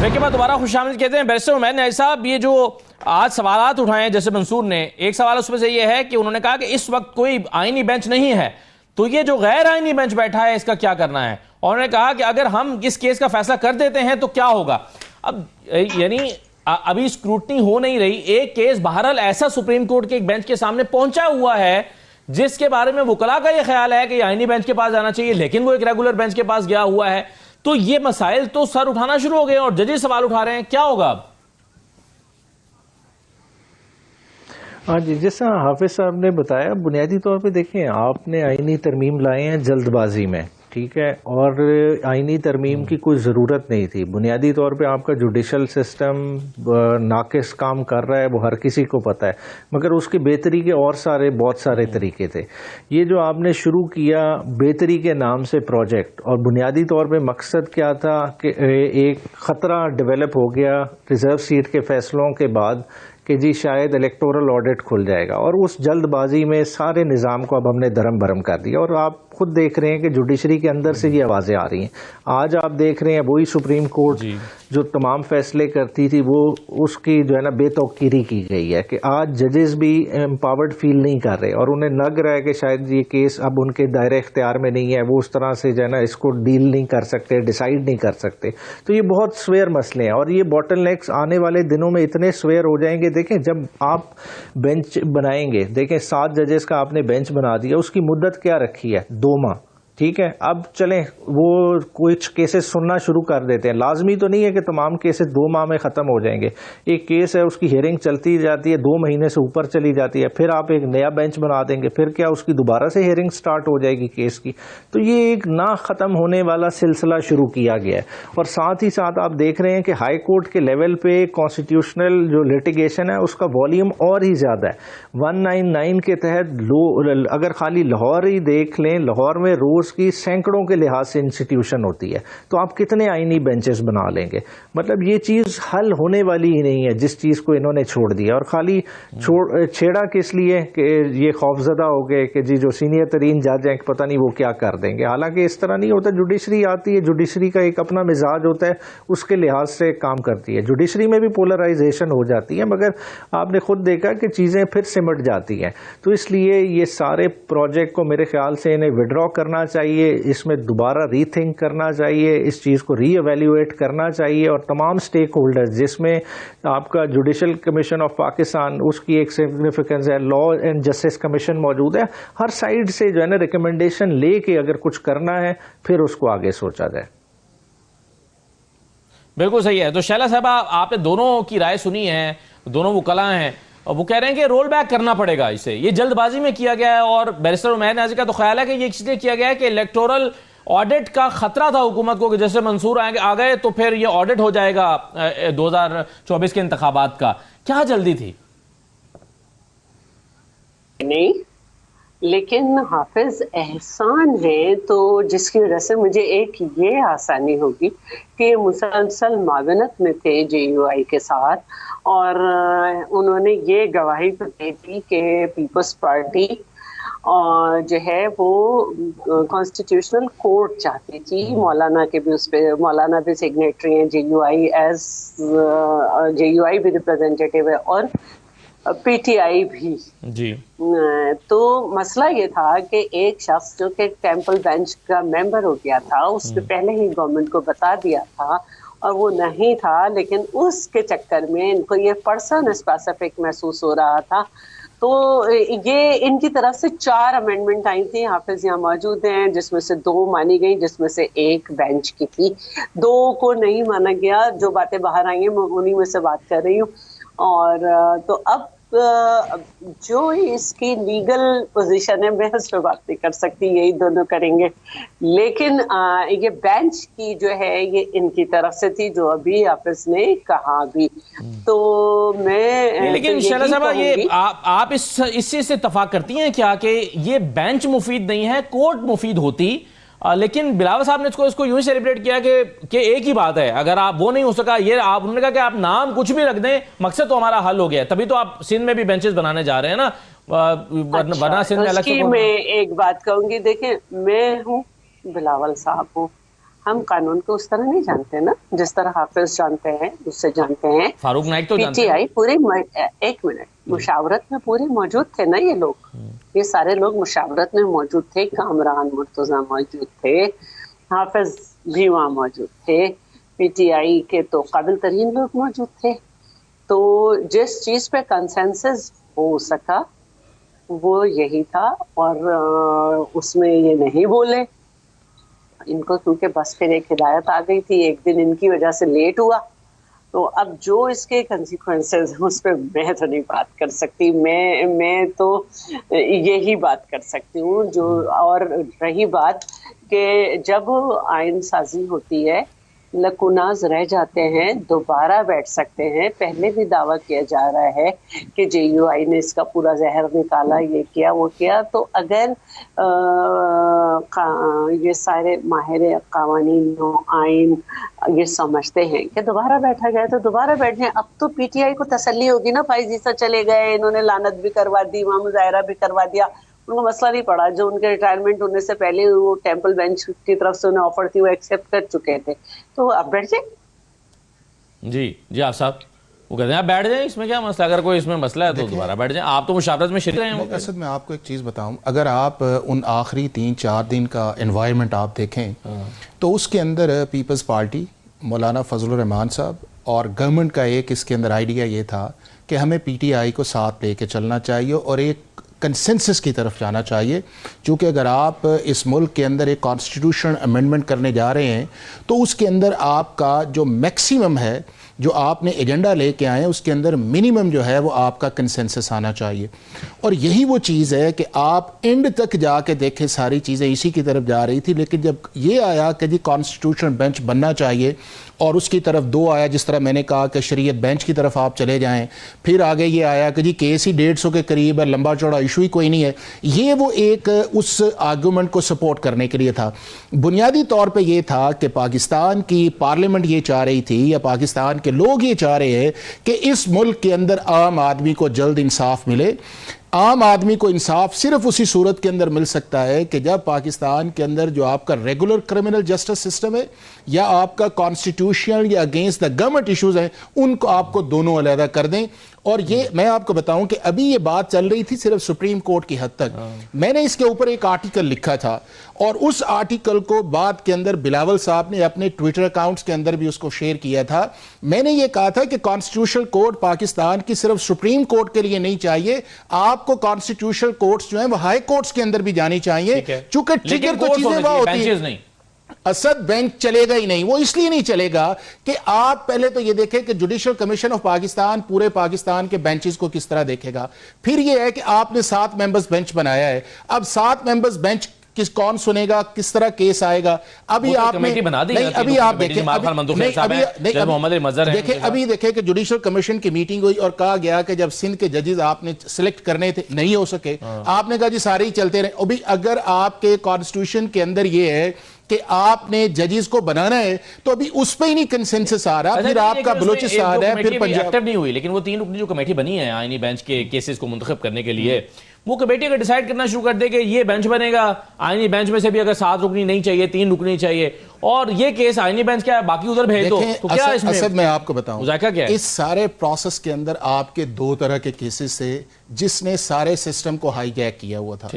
ब्रेक के बाद दोबारा खुशामदीद कहते हैं। बैरिस्टर उमैर न्याज़ी साहब, ये जो आज सवालात उठाए हैं जैसे मंसूर ने, एक सवाल उसमें से ये है कि उन्होंने कहा कि इस वक्त कोई आईनी बेंच नहीं है, तो ये जो गैर आईनी बेंच बैठा है इसका क्या करना है। और उन्होंने कहा कि अगर हम इस केस का फैसला कर देते हैं तो क्या होगा। अब यानी अभी स्क्रूटनी हो नहीं रही, एक केस बहरहाल ऐसा सुप्रीम कोर्ट के एक बेंच के सामने पहुंचा हुआ है जिसके बारे में वकला का यह ख्याल है कि आईनी बेंच के पास जाना चाहिए, लेकिन वो एक रेगुलर बेंच के पास गया हुआ है। तो ये मसाइल तो सर उठाना शुरू हो गए और जजेस सवाल उठा रहे हैं, क्या होगा अब। हाँ जी, जैसा हाफिज साहब ने बताया, बुनियादी तौर पे देखें, आपने आईनी तरमीम लाए हैं जल्दबाजी में, ठीक है, और आईनी तरमीम की कोई ज़रूरत नहीं थी। बुनियादी तौर पे आपका जुडिशल सिस्टम नाकिस काम कर रहा है, वो हर किसी को पता है, मगर उसकी बेहतरी के और बहुत सारे तरीके थे। ये जो आपने शुरू किया बेहतरी के नाम से प्रोजेक्ट, और बुनियादी तौर पे मकसद क्या था कि एक ख़तरा डेवलप हो गया रिज़र्व सीट के फैसलों के बाद कि जी शायद इलेक्टोरल ऑडिट खुल जाएगा, और उस जल्दबाजी में सारे निज़ाम को अब हमने धर्म भरम कर दिया। और आप खुद देख रहे हैं कि जुडिशरी के अंदर से ये आवाज़ें आ रही हैं। आज आप देख रहे हैं वही सुप्रीम कोर्ट जो तमाम फैसले करती थी, वो उसकी जो है ना बेतौकीरी की गई है कि आज जजेस भी एम्पावर्ड फील नहीं कर रहे, और उन्हें लग रहा है कि शायद ये केस अब उनके दायरे इख्तियार में नहीं है, वो उस तरह से जो है ना इसको डील नहीं कर सकते, डिसाइड नहीं कर सकते। तो ये बहुत स्वेयर मसले हैं, और ये बॉटलनेक्स आने वाले दिनों में इतने स्वेयर हो जाएंगे। देखें, जब आप बेंच बनाएंगे, देखें 7 जजेस का आपने बेंच बना दिया, उसकी मुद्दत क्या रखी है, 2 माह, ठीक है। अब चलें वो कुछ केसेस सुनना शुरू कर देते हैं, लाजमी तो नहीं है कि तमाम केसेस 2 माह में ख़त्म हो जाएंगे। एक केस है, उसकी हियरिंग चलती जाती है, 2 महीने से ऊपर चली जाती है, फिर आप एक नया बेंच बना देंगे, फिर क्या उसकी दोबारा से हियरिंग स्टार्ट हो जाएगी केस की। तो ये एक ना ख़त्म होने वाला सिलसिला शुरू किया गया है। और साथ ही साथ आप देख रहे हैं कि हाई कोर्ट के लेवल पे कॉन्स्टिट्यूशनल जो लिटिगेशन है उसका वॉल्यूम और ही ज़्यादा है। 199 के तहत अगर खाली लाहौर ही देख लें, लाहौर में रोज़ की सैकड़ों के लिहाज से इंस्टीट्यूशन होती है, तो आप कितने आईनी बेंचेस बना लेंगे। मतलब ये चीज़ हल होने वाली ही नहीं है जिस चीज़ को इन्होंने छोड़ दिया। और खाली छेड़ा किस लिए कि ये खौफजदा हो गए कि जी जो सीनियर तरीन जज हैं पता नहीं वो क्या कर देंगे। हालांकि इस तरह नहीं होता। जुडिशरी आती है, जुडिशरी का एक अपना मिजाज होता है, उसके लिहाज से काम करती है। जुडिशरी में भी पोलराइजेशन हो जाती है, मगर आपने खुद देखा कि चीज़ें फिर सिमट जाती हैं। तो इसलिए ये सारे प्रोजेक्ट को मेरे ख्याल से इन्हें विड्रॉ करना चाहिए, इसमें दोबारा रीथिंक करना चाहिए, इस चीज़ को रीएवैल्यूएट करना चाहिए, और तमाम स्टेक होल्डर्स जिसमें आपका जुडिशल कमीशन ऑफ पाकिस्तान, उसकी एक सिग्निफिकेंस है, लॉ एंड जस्टिस कमीशन मौजूद है, हर साइड से जो है ना रिकमेंडेशन लेके अगर कुछ करना है फिर उसको आगे सोचा जाए। बिल्कुल सही है। तो शैला साहबा, आपने दोनों की राय सुनी है, दोनों वकला हैं, और वो कह रहे हैं कि रोल बैक करना पड़ेगा इसे, ये जल्दबाजी में किया गया है। और बैरिस्टर उमैर न्याज़ी का तो ख्याल है कि ये इसलिए किया गया है कि इलेक्टोरल ऑडिट का खतरा था हुकूमत को कि जैसे मंसूर आ गए तो फिर ये ऑडिट हो जाएगा 2024 के इंतखाबात का। क्या जल्दी थी? नहीं, लेकिन हाफिज एहसान है तो जिसकी वजह से मुझे एक ये आसानी होगी कि मुसलसल मावनत में थे JUI के साथ, और उन्होंने ये गवाही तो दी थी कि पीपल्स पार्टी और जो है वो कॉन्स्टिट्यूशनल कोर्ट चाहती थी। मौलाना के भी उस पे, मौलाना भी सिग्नेटरी हैं, जेयूआई भी रिप्रेजेंटेटिव है और पीटीआई भी जी। तो मसला ये था कि एक शख्स जो कि टेम्पल बेंच का मेंबर हो गया था, उसने पहले ही गवर्नमेंट को बता दिया था और वो नहीं था, लेकिन उसके चक्कर में इनको ये पर्सन स्पेसिफिक महसूस हो रहा था। तो ये इनकी तरफ से 4 अमेंडमेंट आई थी, हाफिज यहाँ मौजूद हैं, जिसमें से 2 मानी गई, जिसमें से 1 बेंच की थी, 2 को नहीं माना गया। जो बातें बाहर आई हैं मैं उन्हीं में से बात कर रही हूँ। और तो अब जो इसकी लीगल पोजीशन है मैं उस पर बात नहीं कर सकती, यही दोनों करेंगे। लेकिन ये बेंच की जो है ये इनकी तरफ से थी, जो अभी हाफिज ने कहा भी। तो मैं लेकिन शैला साहबा, ये आप इस चीज से इत्तेफाक करती हैं क्या कि ये बेंच मुफीद नहीं है, कोर्ट मुफीद होती? लेकिन बिलावल साहब ने इसको यूं ही सेलिब्रेट किया कि एक ही बात है, अगर आप वो नहीं हो सका, ये आप उन्होंने कहा कि आप नाम कुछ भी रख दें, मकसद तो हमारा हल हो गया। तभी तो आप सिंध में भी बेंचेस बनाने जा रहे हैं ना, वरना सिंध में अलग से। मैं एक बात कहूंगी, देखें मैं हूँ, बिलावल साहब हूँ, हम कानून को उस तरह नहीं जानते ना जिस तरह हाफिज जानते हैं, उससे जानते हैं। फारूक नाइक तो पीटीआई पूरे 1 मिनट मुशावरत में पूरे मौजूद थे ना, ये लोग, ये सारे लोग मुशावरत में मौजूद थे। कामरान मुर्तजा मौजूद थे, हाफिज भी वहाँ मौजूद थे, पीटीआई के तो काबिल तरीन लोग मौजूद थे। तो जिस चीज पे कंसेंसस हो सका वो यही था, और उसमें ये नहीं बोले। इनको क्योंकि बस फिर एक हिदायत आ गई थी, एक दिन इनकी वजह से लेट हुआ, तो अब जो इसके कंसिक्वेंसेस हैं उस पर मैं तो नहीं बात कर सकती। मैं तो यही बात कर सकती हूँ जो। और रही बात कि जब आइन साजी होती है, लकुनाज रह जाते हैं, दोबारा बैठ सकते हैं। पहले भी दावा किया जा रहा है कि जेयूआई ने इसका पूरा जहर निकाला, ये किया वो किया। तो अगर ये सारे माहिर कानून आइन ये समझते हैं कि दोबारा बैठा जाए तो दोबारा बैठ जाए। अब तो पीटीआई को तसल्ली होगी ना, फाइज ईसा चले गए, इन्होंने लानत भी करवा दी, वहाँ मुजाहरा भी करवा दिया, उनको मसला नहीं पड़ा। जो उनके रिटायरमेंट होने से पहले वो टेम्पल बेंच की तरफ से उन्हें ऑफर थी वो एक्सेप्ट कर चुके थे, तो अब बैठ जाए। जी आप साहब वो कहते हैं आप बैठ जाएं, इसमें क्या मसला, अगर कोई इसमें मसला है तो दोबारा बैठ जाएं। आप तो मुशावरत में शरीक हैं। असद मैं आपको एक चीज़ बताऊं, अगर आप उन आखिरी 3-4 दिन का एनवायरनमेंट आप देखें तो उसके अंदर पीपल्स पार्टी, मौलाना फजलुर रहमान साहब और गवर्नमेंट का एक इसके अंदर आइडिया ये था कि हमें पीटीआई को साथ लेके चलना चाहिए और एक कंसेंसस की तरफ जाना चाहिए। क्योंकि अगर आप इस मुल्क के अंदर एक कॉन्स्टिट्यूशन अमेंडमेंट करने जा रहे हैं तो उसके अंदर आपका जो मैक्सिमम है, जो आपने एजेंडा लेके आए हैं, उसके अंदर मिनिमम जो है वो आपका कंसेंसस आना चाहिए। और यही वो चीज़ है कि आप एंड तक जाके देखें सारी चीज़ें इसी की तरफ जा रही थी, लेकिन जब ये आया कि जी कॉन्स्टिट्यूशन बेंच बनना चाहिए और उसकी तरफ 2 आया, जिस तरह मैंने कहा कि शरीयत बेंच की तरफ आप चले जाएं, फिर आगे ये आया कि जी केस ही 150 के करीब है, लंबा चौड़ा इशू ही कोई नहीं है। ये वो एक उस आर्गूमेंट को सपोर्ट करने के लिए था। बुनियादी तौर पे ये था कि पाकिस्तान की पार्लियामेंट ये चाह रही थी या पाकिस्तान के लोग ये चाह रहे हैं कि इस मुल्क के अंदर आम आदमी को जल्द इंसाफ मिले। आम आदमी को इंसाफ सिर्फ उसी सूरत के अंदर मिल सकता है कि जब पाकिस्तान के अंदर जो आपका रेगुलर क्रिमिनल जस्टिस सिस्टम है या आपका कॉन्स्टिट्यूशनल या अगेंस्ट द गवर्नमेंट इश्यूज हैं, उनको आपको दोनों अलहदा कर दें। और ये मैं आपको बताऊं कि अभी ये बात चल रही थी सिर्फ सुप्रीम कोर्ट की हद तक। मैंने इसके ऊपर एक आर्टिकल लिखा था और उस आर्टिकल को बाद के अंदर बिलावल साहब ने अपने ट्विटर अकाउंट्स के अंदर भी उसको शेयर किया था। मैंने ये कहा था कि कॉन्स्टिट्यूशनल कोर्ट पाकिस्तान की सिर्फ सुप्रीम कोर्ट के लिए नहीं चाहिए, आपको कॉन्स्टिट्यूशनल कोर्ट्स जो है वो हाई कोर्ट्स के अंदर भी जानी चाहिए। चूंकि ट्रिगर तो चीजें वहां होती है, असद बेंच चलेगा ही नहीं। वो इसलिए नहीं चलेगा कि आप पहले तो ये देखें कि जुडिशल कमीशन ऑफ पाकिस्तान पूरे पाकिस्तान के बेंचेस को किस तरह देखेगा। फिर ये है कि आपने 7 मेंबर्स बेंच बनाया है, अब 7 मेंबर्स बेंच कौन सुनेगा, किस तरह केस आएगा। अभी आपने बना दी, नहीं, अभी आप देखें, अभी देखें कि जुडिशल कमीशन की मीटिंग हुई और कहा गया कि जब सिंध के जजेस आपने सिलेक्ट करने थे नहीं हो सके, आपने कहा जी सारे ही चलते रहे। अभी अगर आपके कॉन्स्टिट्यूशन के अंदर ये है कि आपने जजेस को बनाना है तो अभी उस पे ही नहीं कंसेंसस आ रहा। फिर आपका बलूचिस्तान है, फिर पंजाब नहीं हुई, लेकिन वो 3 रुकनी जो कमेटी बनी है आईनी बेंच के केसेस को मुंतखब करने के लिए, वो कमेटी अगर डिसाइड करना शुरू कर दे कि ये बेंच बनेगा, आईनी बेंच में से भी अगर 7 रुकनी नहीं चाहिए, 3 रुकनी चाहिए, और ये केस आईनी बेंच क्या है, बाकी उधर भेज दो, तो क्या इसमें असद मैं आपको बताऊं, मुज़ाहिरा क्या है? इस सारे प्रोसेस के अंदर आपके 2 तरह के केसेस थे जिसने सारे सिस्टम को हाईजैक किया हुआ था।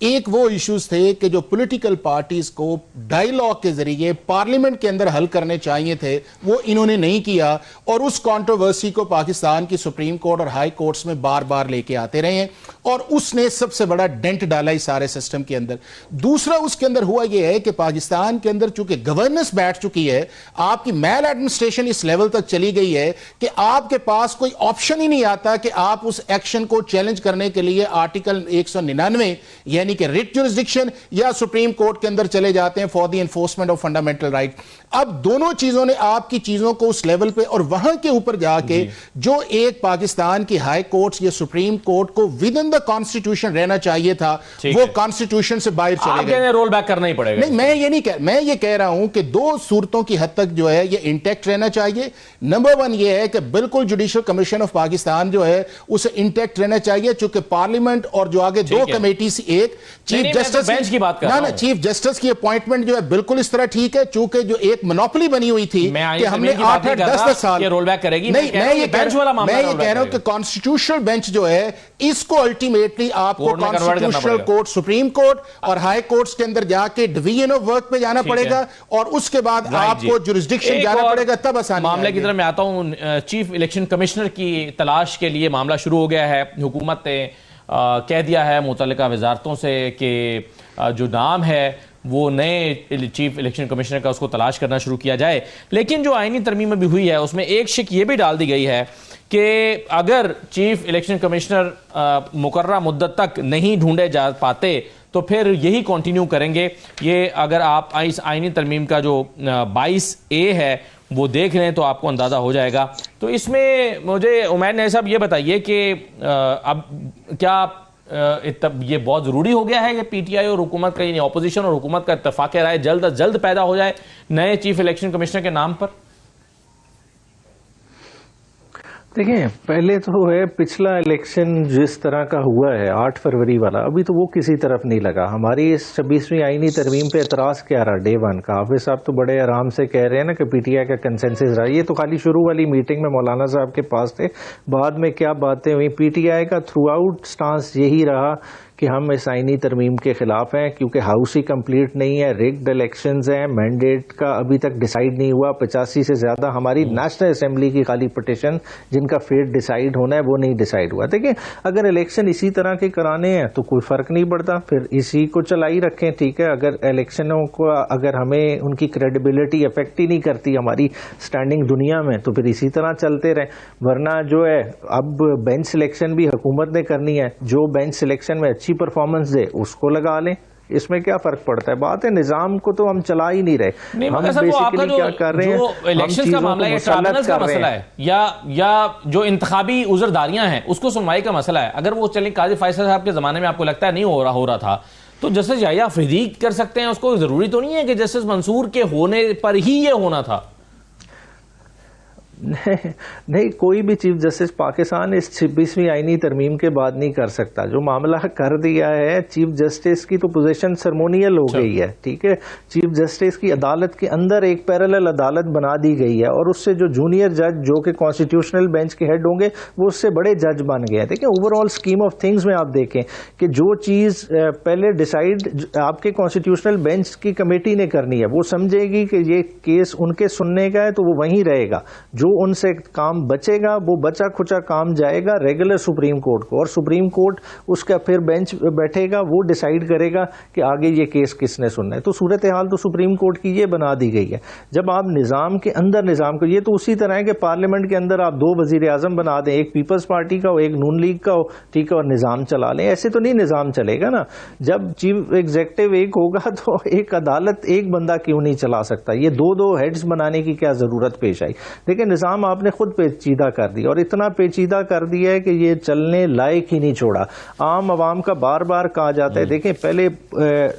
एक वो इश्यूज थे कि जो पॉलिटिकल पार्टीज को डायलॉग के जरिए पार्लियामेंट के अंदर हल करने चाहिए थे, वो इन्होंने नहीं किया, और उस कंट्रोवर्सी को पाकिस्तान की सुप्रीम कोर्ट और हाई कोर्ट्स में बार बार लेके आते रहे हैं, और उसने सबसे बड़ा डेंट डाला इस सारे सिस्टम के अंदर। दूसरा उसके अंदर हुआ यह है कि पाकिस्तान के अंदर चूंकि गवर्नेंस बैठ चुकी है, आपकी मैल एडमिनिस्ट्रेशन इस लेवल तक चली गई है कि आपके पास कोई ऑप्शन ही नहीं आता कि आप उस एक्शन को चैलेंज करने के लिए आर्टिकल 199 यानी कि रिट जुरिसडिक्शन या सुप्रीम कोर्ट के अंदर चले जाते हैं for the enforcement of fundamental right. अब दोनों चीजों ने आपकी चीजों को उस लेवल पे और वहां के ऊपर जाके जो एक पाकिस्तान की हाई कोर्ट्स या सुप्रीम कोर्ट को विद इन द कॉन्स्टिट्यूशन रहना चाहिए था, वो कॉन्स्टिट्यूशन से बाहर चले गए। रोल बैक करना ही पड़ेगा। नहीं, मैं ये नहीं कह, मैं ये कह रहा हूं कि 2 सूरतों की हद तक जो है ये इंटैक्ट रहना चाहिए। नंबर 1 ये है कि बिल्कुल जुडिशल कमीशन ऑफ पाकिस्तान जो है उसे इंटैक्ट रहना चाहिए, चूंकि पार्लियामेंट और जो आगे 2 कमेटीज, एक चीफ जस्टिस बेंच की बात कर रहा हूं। चीफ जस्टिस की अपॉइंटमेंट जो है बिल्कुल इस तरह ठीक है, चूंकि जो एक मोनोपोली बनी हुई थी कि हमने 8-10 साल रोल बैक करेगी। नहीं, मैं ये कह रहा हूं कि कॉन्स्टिट्यूशनल बेंच जो है इसको अल्टीमेटली आपको कॉन्स्टिट्यूशनल कोर्ट, सुप्रीम कोर्ट और हाई कोर्ट्स के अंदर जाके डिवीजन ऑफ वर्क पे जाना पड़ेगा, और उसके बाद आपको जुरिसडिक्शन जाना पड़ेगा, तब आसानी। मामले की तरफ मैं आता हूं। चीफ इलेक्शन कमिश्नर की तलाश के लिए मामला शुरू हो गया है। हुकूमत ने कह दिया है मुतल्लिका वजारतों से कि जो नाम है वो नए चीफ इलेक्शन कमिश्नर का उसको तलाश करना शुरू किया जाए। लेकिन जो आईनी तरमीम अभी हुई है उसमें एक शिक ये भी डाल दी गई है कि अगर चीफ इलेक्शन कमिश्नर मुकर्ररा मुद्दत तक नहीं ढूंढे जा पाते तो फिर यही कंटिन्यू करेंगे। ये अगर आप इस आईनी तरमीम का जो 22A है वो देख लें तो आपको अंदाज़ा हो जाएगा। तो इसमें मुझे उमैर नईम साहब ये बताइए कि अब क्या ये बहुत ज़रूरी हो गया है कि पीटीआई और हुकूमत का, यानी अपोजिशन और हुकूमत का इत्तेफाक राय जल्द अज जल्द पैदा हो जाए नए चीफ इलेक्शन कमिश्नर के नाम पर? देखिए, पहले तो है पिछला इलेक्शन जिस तरह का हुआ है 8 फरवरी वाला, अभी तो वो किसी तरफ नहीं लगा। हमारी इस 26वीं आईनी तरमीम पे एतराज़ क्या रहा डे 1 का? हाफिज साहब तो बड़े आराम से कह रहे हैं ना कि पीटीआई का कंसेंसस रहा। ये तो खाली शुरू वाली मीटिंग में मौलाना साहब के पास थे, बाद में क्या बातें हुई। पीटीआई का थ्रू आउट स्टांस यही रहा कि हम इस आईनी तरमीम के खिलाफ हैं क्योंकि हाउस ही कंप्लीट नहीं है, रिग्ड इलेक्शंस हैं, मैंडेट का अभी तक डिसाइड नहीं हुआ। 85 से ज़्यादा हमारी नेशनल असेंबली की खाली पिटिशन जिनका फेट डिसाइड होना है वो नहीं डिसाइड हुआ। देखिए, अगर इलेक्शन इसी तरह के कराने हैं तो कोई फ़र्क नहीं पड़ता, फिर इसी को चलाई रखें, ठीक है। अगर इलेक्शनों को अगर हमें उनकी क्रेडिबिलिटी अफेक्ट ही नहीं करती हमारी स्टैंडिंग दुनिया में तो फिर इसी तरह चलते रहें। वरना जो है अब बेंच सिलेक्शन भी हुकूमत ने करनी है, जो बेंच सिलेक्शन में अच्छी परफॉर्मेंस दे उसको लगा लें, इसमें क्या फर्क पड़ता है। बात है निजाम को तो हम चला ही नहीं रहे। हम बेसिकली क्या कर रहे हैं, इलेक्शन का मामला है, ट्राइब्यूनल का मसला है या जो इंतखाबी उज़रदारियां हैं उसको सुनवाई का मसला है। अगर वो चलें काजी फैसल साहब के जमाने में आपको लगता है नहीं हो रहा था तो जस्टिस याह्या अफरीदी कर सकते हैं उसको। जरूरी तो नहीं है कि जस्टिस मंसूर के होने पर ही ये होना था। नहीं, कोई भी चीफ जस्टिस पाकिस्तान इस 26वीं आईनी तरमीम के बाद नहीं कर सकता। जो मामला कर दिया है चीफ जस्टिस की तो पोजीशन सर्मोनियल हो गई है, ठीक है। चीफ जस्टिस की अदालत के अंदर एक पैरेलल अदालत बना दी गई है और उससे जो जूनियर जज जो कि कॉन्स्टिट्यूशनल बेंच के हेड होंगे वो उससे बड़े जज बन गए हैं। देखिए, ओवरऑल स्कीम ऑफ थिंग्स में आप देखें कि जो चीज़ पहले डिसाइड आपके कॉन्स्टिट्यूशनल बेंच की कमेटी ने करनी है, वो समझेगी कि ये केस उनके सुनने का है तो वो वहीं रहेगा। जो उनसे काम बचेगा वो बचा खुचा काम जाएगा रेगुलर सुप्रीम कोर्ट को, और सुप्रीम कोर्ट उसका फिर बेंच बैठेगा, वो डिसाइड करेगा कि आगे ये केस किसने सुनना है। तो सूरत हाल तो सुप्रीम कोर्ट की ये बना दी गई है। जब आप निज़ाम के अंदर निज़ाम को, ये तो उसी तरह है कि पार्लियामेंट के अंदर आप 2 वजीर आजम बना दें, एक पीपल्स पार्टी का हो एक नून लीग का हो, ठीक है, और निज़ाम चला लें। ऐसे तो नहीं निज़ाम चलेगा ना। जब चीफ एग्जीक्यूटिव एक होगा तो एक अदालत एक बंदा क्यों नहीं चला सकता? ये 2 हेड्स बनाने की क्या जरूरत पेश आई? देखिए, निज़ाम आपने खुद पेचीदा कर दिया, और इतना पेचीदा कर दिया है कि ये चलने लायक ही नहीं छोड़ा। आम आवाम का बार बार कहा जाता है, देखें पहले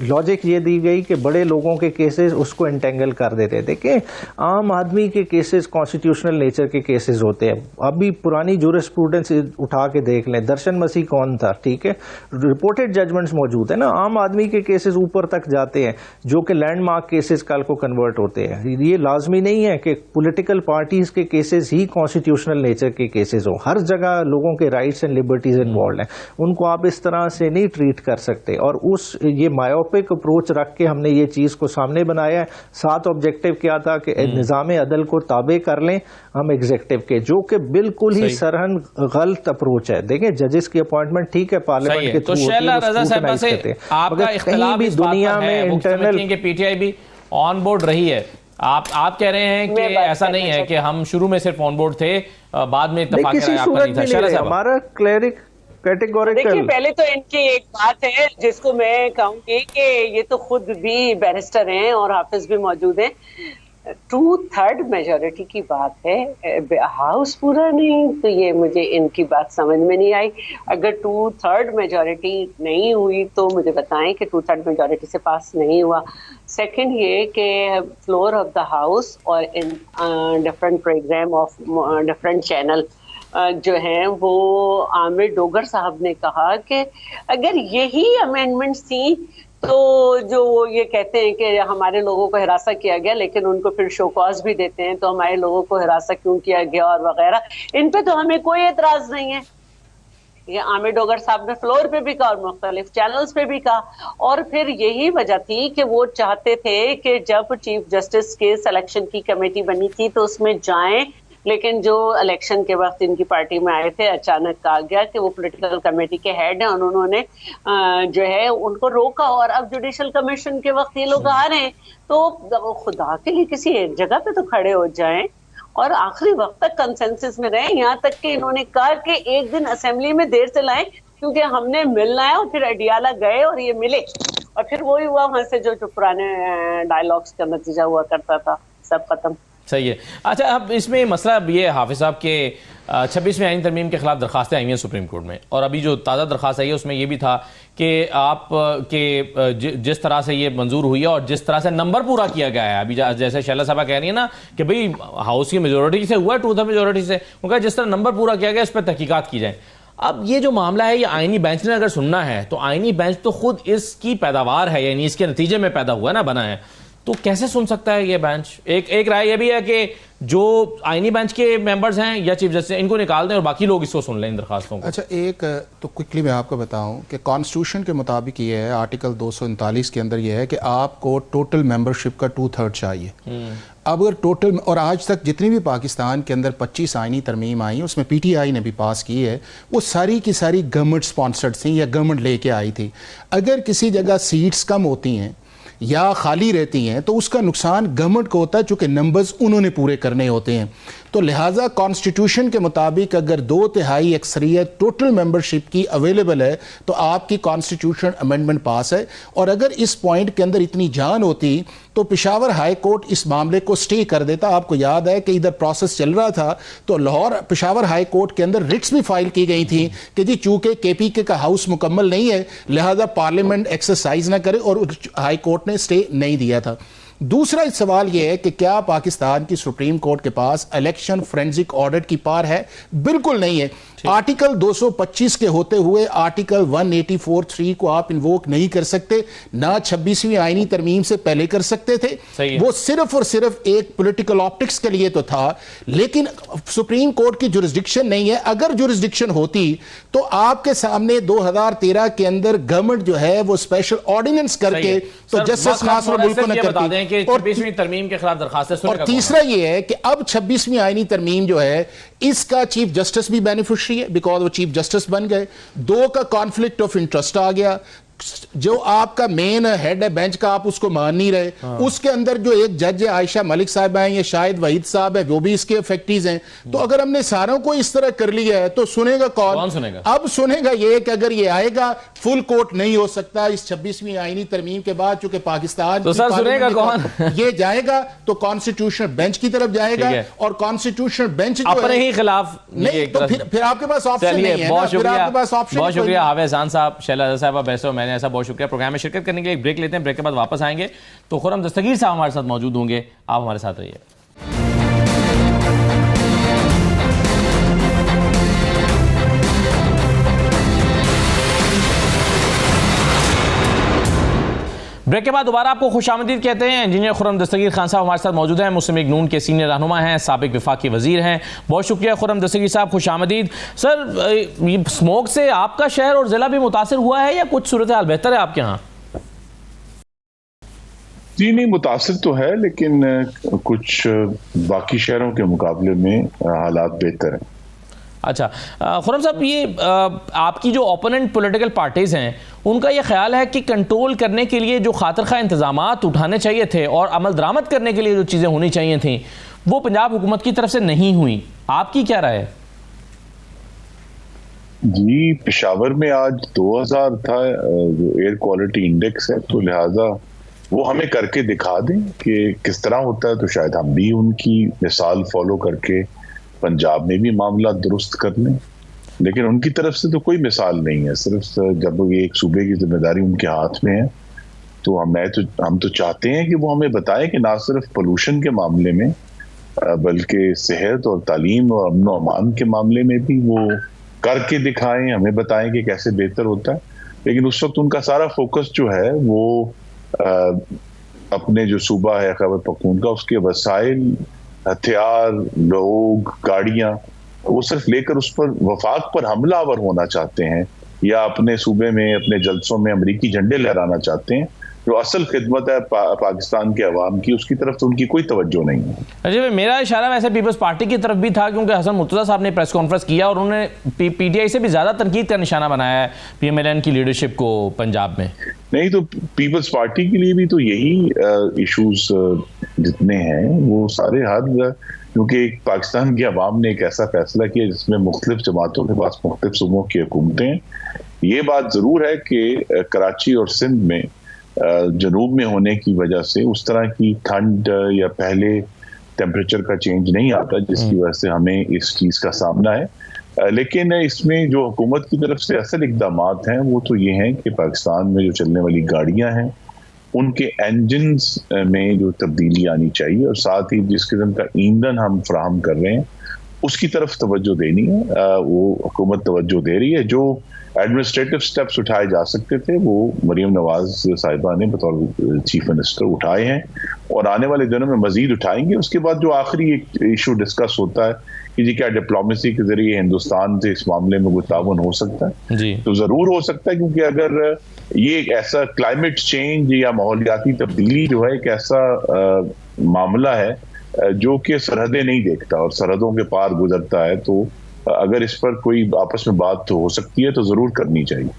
लॉजिक ये दी गई कि बड़े लोगों के केसेस उसको एंटेंगल कर देते हैं। देखें आम आदमी के केसेस कॉन्स्टिट्यूशनल नेचर के केसेस होते हैं। अभी पुरानी जूरिस्प्रूडेंस उठा के देख लें, दर्शन मसीह कौन था, ठीक है, रिपोर्टेड जजमेंट्स मौजूद है ना। आम आदमी के केसेस ऊपर तक जाते हैं जो कि लैंडमार्क केसेस कल को कन्वर्ट होते हैं। ये लाजमी नहीं है कि पॉलिटिकल पार्टीज के केसेस ही कॉन्स्टिट्यूशनल नेचर के केसेस हो। हर जगह लोगों के राइट्स एंड लिबर्टीज इन्वॉल्व हैं, उनको आप इस तरह से नहीं ट्रीट कर सकते। और उस ये मायोपिक अप्रोच रख के हमने ये चीज को सामने बनाया है। 7 ऑब्जेक्टिव क्या था कि निज़ाम अदल को ताबे कर लें हम एग्जीक्यूटिव के, जो कि बिल्कुल ही सरहन गलत अप्रोच है। देखें जजेस की अपॉइंटमेंट ठीक है पार्लियामेंट के तो शैला रजा साहिबा से आपका इख्तिलाफ भी इस बात दुनिया पर में है, इंटरनल के पीटीआई भी ऑन बोर्ड रही है। आप कह रहे हैं कि ऐसा नहीं है कि हम शुरू में सिर्फ ऑन बोर्ड थे, बाद में इत्तेफाक आपका नहीं था। शैला साहिबा हमारा क्लैरिक कैटेगोरिकल। देखिए पहले तो इनकी एक बात है जिसको मैं कहूंगी कि ये तो खुद भी बैरिस्टर हैं और हाफिज भी मौजूद हैं। 2/3 मेजोरिटी की बात है, हाउस पूरा नहीं, तो ये मुझे इनकी बात समझ में नहीं आई। अगर 2/3 मेजोरिटी नहीं हुई तो मुझे बताएं कि 2/3 मेजोरिटी से पास नहीं हुआ। सेकंड ये कि फ्लोर ऑफ द हाउस और in different programme of different channel जो हैं वो आमिर डोगर साहब ने कहा कि अगर यही अमेंडमेंट्स थी तो जो ये कहते हैं कि हमारे लोगों को हिरासा किया गया लेकिन उनको फिर शो कॉज भी देते हैं, तो हमारे लोगों को हिरासा क्यों किया गया और वगैरह, इन पे तो हमें कोई एतराज नहीं है। ये आमिर डोगर साहब ने फ्लोर पे भी कहा और मुख्तलिफ चैनल्स पे भी कहा। और फिर यही वजह थी कि वो चाहते थे कि जब चीफ जस्टिस के सिलेक्शन की कमेटी बनी थी तो उसमें जाएं, लेकिन जो इलेक्शन के वक्त इनकी पार्टी में आए थे अचानक कहा गया कि वो पॉलिटिकल कमेटी के हेड हैं और उन्होंने जो है उनको रोका। और अब जुडिशल कमीशन के वक्त ये लोग आ रहे हैं तो खुदा के लिए किसी एक जगह पे तो खड़े हो जाएं और आखिरी वक्त तक कंसेंसस में रहें। यहाँ तक कि इन्होंने कहा कि एक दिन असेंबली में देर से लाएं क्योंकि हमने मिलना है, और फिर अडियाला गए और ये मिले और फिर वही हुआ वहां से जो पुराने डायलॉग्स का नतीजा हुआ करता था, सब खत्म। सही है। अच्छा, अब इसमें मसला ये हाफिज साहब के 26वीं आईनी तरमीम के खिलाफ दरखास्तें आई हैं सुप्रीम कोर्ट में, और अभी जो ताज़ा दरखास्त आई है उसमें यह भी था कि आप के जिस तरह से ये मंजूर हुई है और जिस तरह से नंबर पूरा किया गया है, अभी जैसे शैला साहबा कह रही है ना कि भाई हाउस की मेजोरिटी से हुआ है, 2/3 मेजोरिटी से, उनका जिस तरह नंबर पूरा किया गया इस पर तहकीकात की जाए। अब ये जो मामला है ये आईनी बेंच ने अगर सुनना है तो आईनी बेंच तो खुद इसकी पैदावार है, यानी इसके नतीजे में पैदा हुआ ना, बना है, तो कैसे सुन सकता है ये बेंच? एक राय ये भी है कि जो आईनी बेंच के मेंबर्स हैं या चीफ जस्टिस इनको निकाल दें और बाकी लोग इसको सुन लें इन दरखास्तों को। अच्छा, एक तो क्विकली मैं आपको बताऊं कि कॉन्स्टिट्यूशन के मुताबिक ये है, आर्टिकल 239 के अंदर ये है कि आपको टोटल मेंबरशिप का 2/3 चाहिए। अब अगर टोटल, और आज तक जितनी भी पाकिस्तान के अंदर 25 आईनी तरमीम आई उसमें पीटीआई ने भी पास की है, वो सारी की सारी गवर्नमेंट स्पॉन्सर्ड थी या गवर्नमेंट लेके आई थी। अगर किसी जगह सीट्स कम होती हैं या खाली रहती हैं तो उसका नुकसान गवर्नमेंट को होता है, चूंकि नंबर्स उन्होंने पूरे करने होते हैं। तो लिहाजा कॉन्स्टिट्यूशन के मुताबिक अगर 2/3 अक्सरियत टोटल मेंबरशिप की अवेलेबल है तो आपकी कॉन्स्टिट्यूशन अमेंडमेंट पास है। और अगर इस पॉइंट के अंदर इतनी जान होती तो पेशावर हाई कोर्ट इस मामले को स्टे कर देता। आपको याद है कि इधर प्रोसेस चल रहा था तो लाहौर पेशावर हाई कोर्ट के अंदर रिट्स भी फाइल की गई थी कि जी चूंकि केपीके का हाउस मुकम्मल नहीं है लिहाजा पार्लियामेंट एक्सरसाइज ना करे, और हाई कोर्ट ने स्टे नहीं दिया था। दूसरा सवाल यह है कि क्या पाकिस्तान की सुप्रीम कोर्ट के पास इलेक्शन फोरेंसिक ऑडिट की पावर है? बिल्कुल नहीं है। आर्टिकल 225 के होते हुए आर्टिकल 184(3) को आप इन्वोक नहीं कर सकते, ना 26वीं आईनी तरमीम से पहले कर सकते थे। वो सिर्फ और सिर्फ एक पॉलिटिकल ऑप्टिक्स के लिए तो था, लेकिन सुप्रीम कोर्ट की जुरिस्डिक्शन नहीं है। अगर जुरिस्डिक्शन होती तो आपके सामने 2013 के अंदर गवर्नमेंट जो है वो स्पेशल ऑर्डिनेंस करके तो जस्टिस नासर मुल्क ने करती। और तीसरा ये है कि अब 26वीं आईनी तरमीम जो है इसका चीफ जस्टिस भी बेनिफिशियरी है बिकॉज वो चीफ जस्टिस बन गए। 2 का कॉन्फ्लिक्ट ऑफ इंटरेस्ट आ गया। जो आपका मेन हेड है बेंच का, आप उसको मान नहीं रहे। उसके अंदर जो एक जज है आयशा मलिक साहब हैं या शायद वहीद साहब है, वो भी इसके इफेक्टिव हैं। तो अगर हमने सारों को इस तरह कर लिया है तो सुनेगा कौन सुनेगा? अब सुनेगा ये कि अगर ये आएगा फुल कोर्ट नहीं हो सकता इस 26वीं आईनी तरमीम के बाद, चूंकि पाकिस्तान तो सर सुनेगा कौन? ये जाएगा तो कॉन्स्टिट्यूशनल बेंच की तरफ जाएगा और कॉन्स्टिट्यूशनल बेंच अपने ही खिलाफ नहीं, तो फिर आपके पास ऑप्शन नहीं है। बहुत शुक्रिया, बहुत शुक्रिया हाफिज एहसान साहब, शैला साहब, बैसो, मैंने ऐसा बहुत शुक्रिया। प्रोग्राम में शिरकत करने के लिए एक ब्रेक लेते हैं, ब्रेक के बाद वापस आएंगे तो खुर्रम दस्तगीर साहब हमारे साथ मौजूद होंगे। आप हमारे साथ रहिए। ब्रेक के बाद दोबारा आपको खुशामदीद कहते हैं। इंजीनियर खुर्रम दस्तगीर खान साहब हमारे साथ मौजूद हैं, मुस्लिम लीग नून के सीनियर रहनुमा हैं, साबिक वफाकी वजीर हैं। बहुत शुक्रिया खुर्रम दस्तगीर साहब, खुशामदीद। सर, स्मोक से आपका शहर और ज़िला भी मुतासिर हुआ है या कुछ सूरत हाल बेहतर है आपके यहाँ? जी नहीं, मुतासिर तो है, लेकिन कुछ बाकी शहरों के मुकाबले में हालात बेहतर हैं। अच्छा खुर्रम साहब, ये आपकी जो ओपोनेंट पॉलिटिकल पार्टीज़ हैं उनका ये ख्याल है कि कंट्रोल करने के लिए जो खातिर खा इंतजामात उठाने चाहिए थे और अमल दरामद करने के लिए जो चीज़ें होनी चाहिए थी वो पंजाब हुकूमत की तरफ से नहीं हुई। आपकी क्या राय है? जी, पेशावर में आज 2000 था जो एयर क्वालिटी इंडेक्स है, तो लिहाजा वो हमें करके दिखा दें कि किस तरह होता है, तो शायद हम भी उनकी मिसाल फॉलो करके पंजाब में भी मामला दुरुस्त कर लें। लेकिन उनकी तरफ से तो कोई मिसाल नहीं है, सिर्फ जब ये एक सूबे की जिम्मेदारी उनके हाथ में है तो हम तो चाहते हैं कि वो हमें बताएं कि ना सिर्फ पोल्यूशन के मामले में बल्कि सेहत और तालीम और अमन और अमान के मामले में भी वो करके दिखाएं, हमें बताएं कि कैसे बेहतर होता है। लेकिन उस वक्त उनका सारा फोकस जो है वो अपने जो सूबा है खैबर पख्तूनख्वा, उसके वसाइल, हथियार, लोग, गाड़ियां, वो सिर्फ लेकर उस पर वफाक पर हमलावर होना चाहते हैं या अपने सूबे में अपने जलसों में अमरीकी झंडे लहराना चाहते हैं। जो असल खिदमत है पाकिस्तान के अवाम की, उसकी तरफ तो उनकी कोई तवज्जो नहीं है। अजय, मेरा इशारा वैसे पीपल्स पार्टी की तरफ भी था, क्योंकि हसन मुर्तज़ा साहब ने प्रेस कॉन्फ्रेंस किया और उन्होंने पीटीआई से भी ज़्यादा तनकीद का निशाना बनाया है पीएमएलएन की लीडरशिप को पंजाब में। नहीं तो पीपल्स पार्टी के लिए भी तो यही इशूज जितने हैं वो सारे हर, क्योंकि पाकिस्तान की अवाम ने एक ऐसा फैसला किया जिसमें मुख्तलिफ जमातों के पास मुख्तलिफ सूबों की हुकूमतें हैं। ये बात ज़रूर है कि कराची और सिंध में जनूब में होने की वजह से उस तरह की ठंड या पहले टेम्परेचर का चेंज नहीं आता जिसकी वजह से हमें इस चीज़ का सामना है। लेकिन इसमें जो हुकूमत की तरफ से असल इक़दाम हैं वो तो ये हैं कि पाकिस्तान में जो चलने वाली गाड़ियां हैं उनके इंजन्स में जो तब्दीली आनी चाहिए और साथ ही जिस किस्म का ईंधन हम फराहम कर रहे हैं उसकी तरफ तवज्जो देनी है। वो हुकूमत तवज्जो दे रही है। जो एडमिनिस्ट्रेटिव स्टेप्स उठाए जा सकते थे वो मरीम नवाज साहिबा ने बतौर चीफ मिनिस्टर उठाए हैं और आने वाले दिनों में मजीद उठाएंगे। उसके बाद जो आखिरी एक इशू डिस्कस होता है कि जी क्या डिप्लोमेसी के जरिए हिंदुस्तान से इस मामले में कोई ताउन हो सकता है जी, तो जरूर हो सकता है, क्योंकि अगर ये एक ऐसा क्लाइमेट चेंज या माहौलियाती तब्दीली जो है एक ऐसा मामला है जो कि सरहदें नहीं देखता और सरहदों के पार गुजरता है, तो अगर इस पर कोई आपस में बात तो हो सकती है तो ज़रूर करनी चाहिए।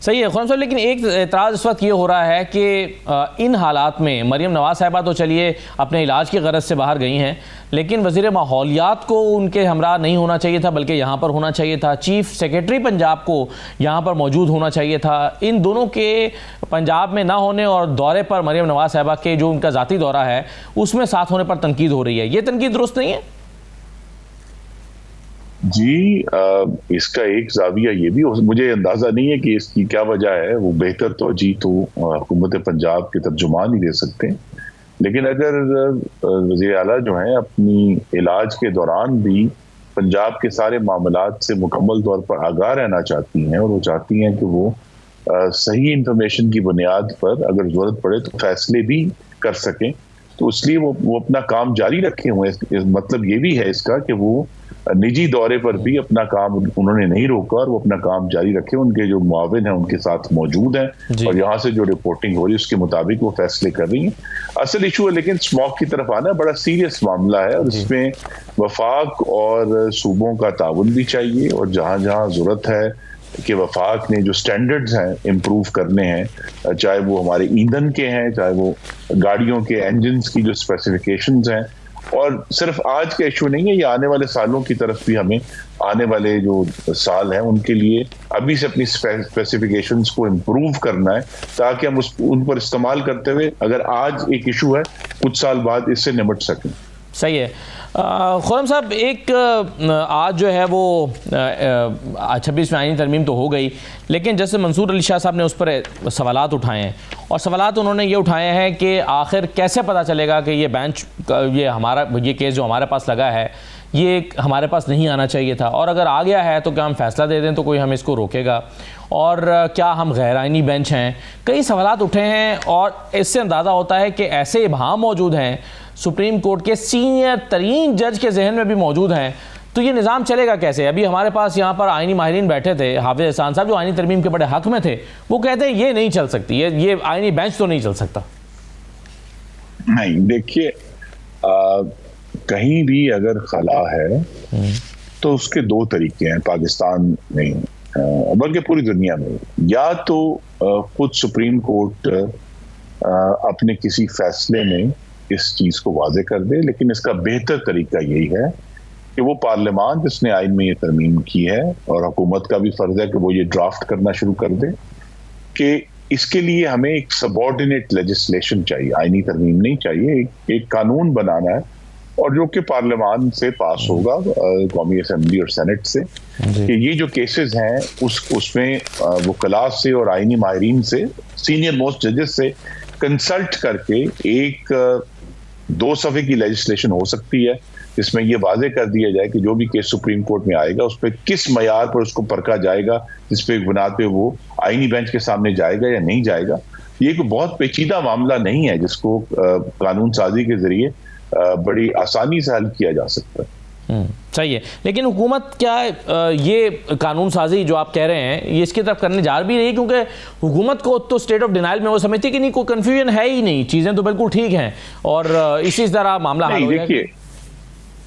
सही है खुर्रम साहब, लेकिन एक एतराज़ इस वक्त ये हो रहा है कि इन हालात में मरीम नवाज साहिबा तो चलिए अपने इलाज की गरज से बाहर गई हैं, लेकिन वज़ीर माहौलियात को उनके हमरा नहीं होना चाहिए था बल्कि यहाँ पर होना चाहिए था। चीफ सेक्रेटरी पंजाब को यहाँ पर मौजूद होना चाहिए था। इन दोनों के पंजाब में ना होने और दौरे पर मरीम नवाज साहिबा के जो उनका ज़ाती दौरा है उसमें साथ होने पर तनकीद हो रही है। ये तनकीद दुरुस्त नहीं है जी। इसका एक जाविया ये भी मुझे अंदाजा नहीं है कि इसकी क्या वजह है, वो बेहतर तवज्जो तो हुकूमत पंजाब के तर्जुमान ही दे सकते हैं। लेकिन अगर वज़ीर आला जो है अपनी इलाज के दौरान भी पंजाब के सारे मामलात से मुकम्मल तौर पर आगाह रहना चाहती हैं और वो चाहती हैं कि वो सही इंफॉर्मेशन की बुनियाद पर अगर जरूरत पड़े तो फैसले भी कर सकें, तो इसलिए वो अपना काम जारी रखे हुए हैं। मतलब ये भी है इसका कि वो निजी दौरे पर भी अपना काम उन्होंने नहीं रोका और वो अपना काम जारी रखे। उनके जो मुआविन हैं उनके साथ मौजूद हैं और यहाँ से जो रिपोर्टिंग हो रही है उसके मुताबिक वो फैसले कर रही हैं। असल इशू है लेकिन स्मॉग की तरफ आना बड़ा सीरियस मामला है और इसमें वफाक और सूबों का ताउन भी चाहिए और जहाँ जहाँ जरूरत है कि वफाक ने जो स्टैंडर्ड्स हैं इम्प्रूव करने हैं, चाहे वो हमारे ईंधन के हैं, चाहे वो गाड़ियों के इंजन्स की जो स्पेसिफिकेशंस हैं, और सिर्फ आज का इशू नहीं है, ये आने वाले सालों की तरफ भी हमें आने वाले जो साल हैं उनके लिए अभी से अपनी स्पेसिफिकेशंस को इम्प्रूव करना है, ताकि हम उन पर इस्तेमाल करते हुए अगर आज एक इशू है कुछ साल बाद इससे निपट सकें। सही है। खुर्रम साहब, एक आज जो है वो 26वीं आईनी तरमीम तो हो गई, लेकिन जैसे मंसूर अली शाह साहब ने उस पर सवालात उठाए हैं, और सवालात उन्होंने ये उठाए हैं कि आखिर कैसे पता चलेगा कि ये बेंच ये केस जो हमारे पास लगा है ये हमारे पास नहीं आना चाहिए था, और अगर आ गया है तो क्या हम फैसला दे दें तो कोई हमें इसको रोकेगा, और क्या हम गैर आइनी बेंच हैं। कई सवालात उठे हैं और इससे अंदाज़ा होता है कि ऐसे इबहाम मौजूद हैं सुप्रीम कोर्ट के सीनियर तरीन जज के जहन में भी मौजूद हैं, तो ये निज़ाम चलेगा कैसे। अभी हमारे पास यहाँ पर आइनी माहिरीन बैठे थे, हाफिज एहसान साहब जो आइनी तरमीम के बड़े हक में थे, वो कहते हैं ये नहीं चल सकती, ये आइनी बेंच तो नहीं चल सकता। नहीं, देखिए, कहीं भी अगर खला है तो उसके दो तरीके हैं पाकिस्तान में, बल्कि पूरी दुनिया में। या तो खुद सुप्रीम कोर्ट अपने किसी फैसले में इस चीज को वाजे कर दे, लेकिन इसका बेहतर तरीका यही है कि वो पार्लियामान जिसने आइन में ये तरमीम की है, और हुकूमत का भी फर्ज है कि वो ये ड्राफ्ट करना शुरू कर दे, कि इसके लिए हमें एक सबऑर्डिनेट लेजिस्लेशन चाहिए, आइनी तरमीम नहीं चाहिए, एक कानून बनाना है, और जो कि पार्लियामान से पास होगा, कौमी असेंबली और सेनेट से, कि ये जो केसेस हैं उसमें वकला से और आइनी माहिरीन से, सीनियर मोस्ट जजेस से कंसल्ट करके एक 2 सफ़े की लेजिस्लेशन हो सकती है, जिसमें ये वाजे कर दिया जाए कि जो भी केस सुप्रीम कोर्ट में आएगा उस पर किस मयार पर उसको परखा जाएगा, जिस पे बुनियाद पे वो आईनी बेंच के सामने जाएगा या नहीं जाएगा। ये एक बहुत पेचीदा मामला नहीं है जिसको कानून साजी के जरिए बड़ी आसानी से हल किया जा सकता है। सही है, लेकिन हुकूमत क्या ये कानून साजी जो आप कह रहे हैं ये इसकी तरफ करने जा भी नहीं, क्योंकि हुकूमत को तो स्टेट ऑफ डिनाइल में वो समझती है कि नहीं, कोई कन्फ्यूजन है ही नहीं, चीज़ें तो बिल्कुल ठीक हैं और इसी तरह मामला हल हो जाएगा। देखिए,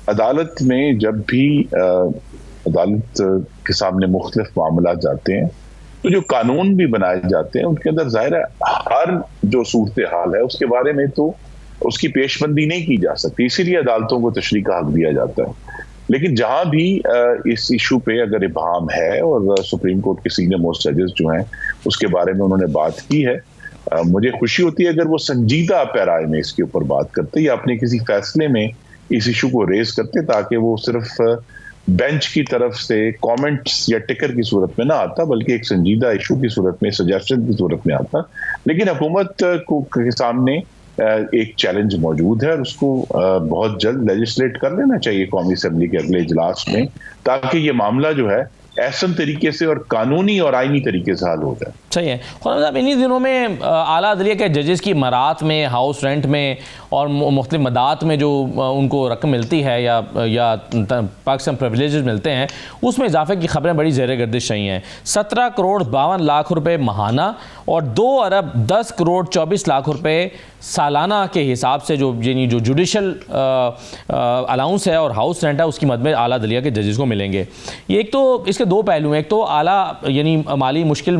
अदालत में जब भी अदालत के सामने मुख्तलिफ मामला जाते हैं तो जो कानून भी बनाए जाते हैं उनके अंदर जाहिर है हर जो सूरत हाल है उसके बारे में तो उसकी पेशबंदी नहीं की जा सकती, इसीलिए अदालतों को तशरीह का हक दिया जाता है। लेकिन जहां भी इस इशू पे अगर इबहाम है और सुप्रीम कोर्ट के सीनियर मोस्ट जजेस जो हैं उसके बारे में उन्होंने बात की है, मुझे खुशी होती है अगर वो संजीदा पैराए में इसके ऊपर बात करते या अपने किसी फैसले में इस इशू को रेज करते, ताकि वो सिर्फ बेंच की तरफ से कमेंट्स या टिकर की सूरत में ना आता, बल्कि एक संजीदा इशू की सूरत में, सजेशन की सूरत में आता। लेकिन हुकूमत के सामने एक चैलेंज मौजूद है और उसको बहुत जल्द लेजिस्लेट कर लेना चाहिए कौमी असेंबली के अगले इजलास में, ताकि ये मामला जो है ऐसन तरीके से और कानूनी और आईनी तरीके से हल हो जाए। सही है। साहब, इन्हीं दिनों में आला अदलिया के जजेस की मरात में, हाउस रेंट में और मुख्तलिफ मदात में जो उनको रकम मिलती है या पाकिस्तान प्रिविलेजेस मिलते हैं, उसमें इजाफे की खबरें बड़ी ज़ेर गर्दिश रही हैं। 17 करोड़ 52 लाख रुपए महाना और 2 अरब 10 करोड़ 24 लाख रुपए सालाना के हिसाब से जो जुडिशल अलाउंस है और हाउस रेंट है उसकी मद में आला अदलिया के जजेस को मिलेंगे। ये एक तो इसके 2 पहलू हैं, एक तो आला यानी माली मुश्किल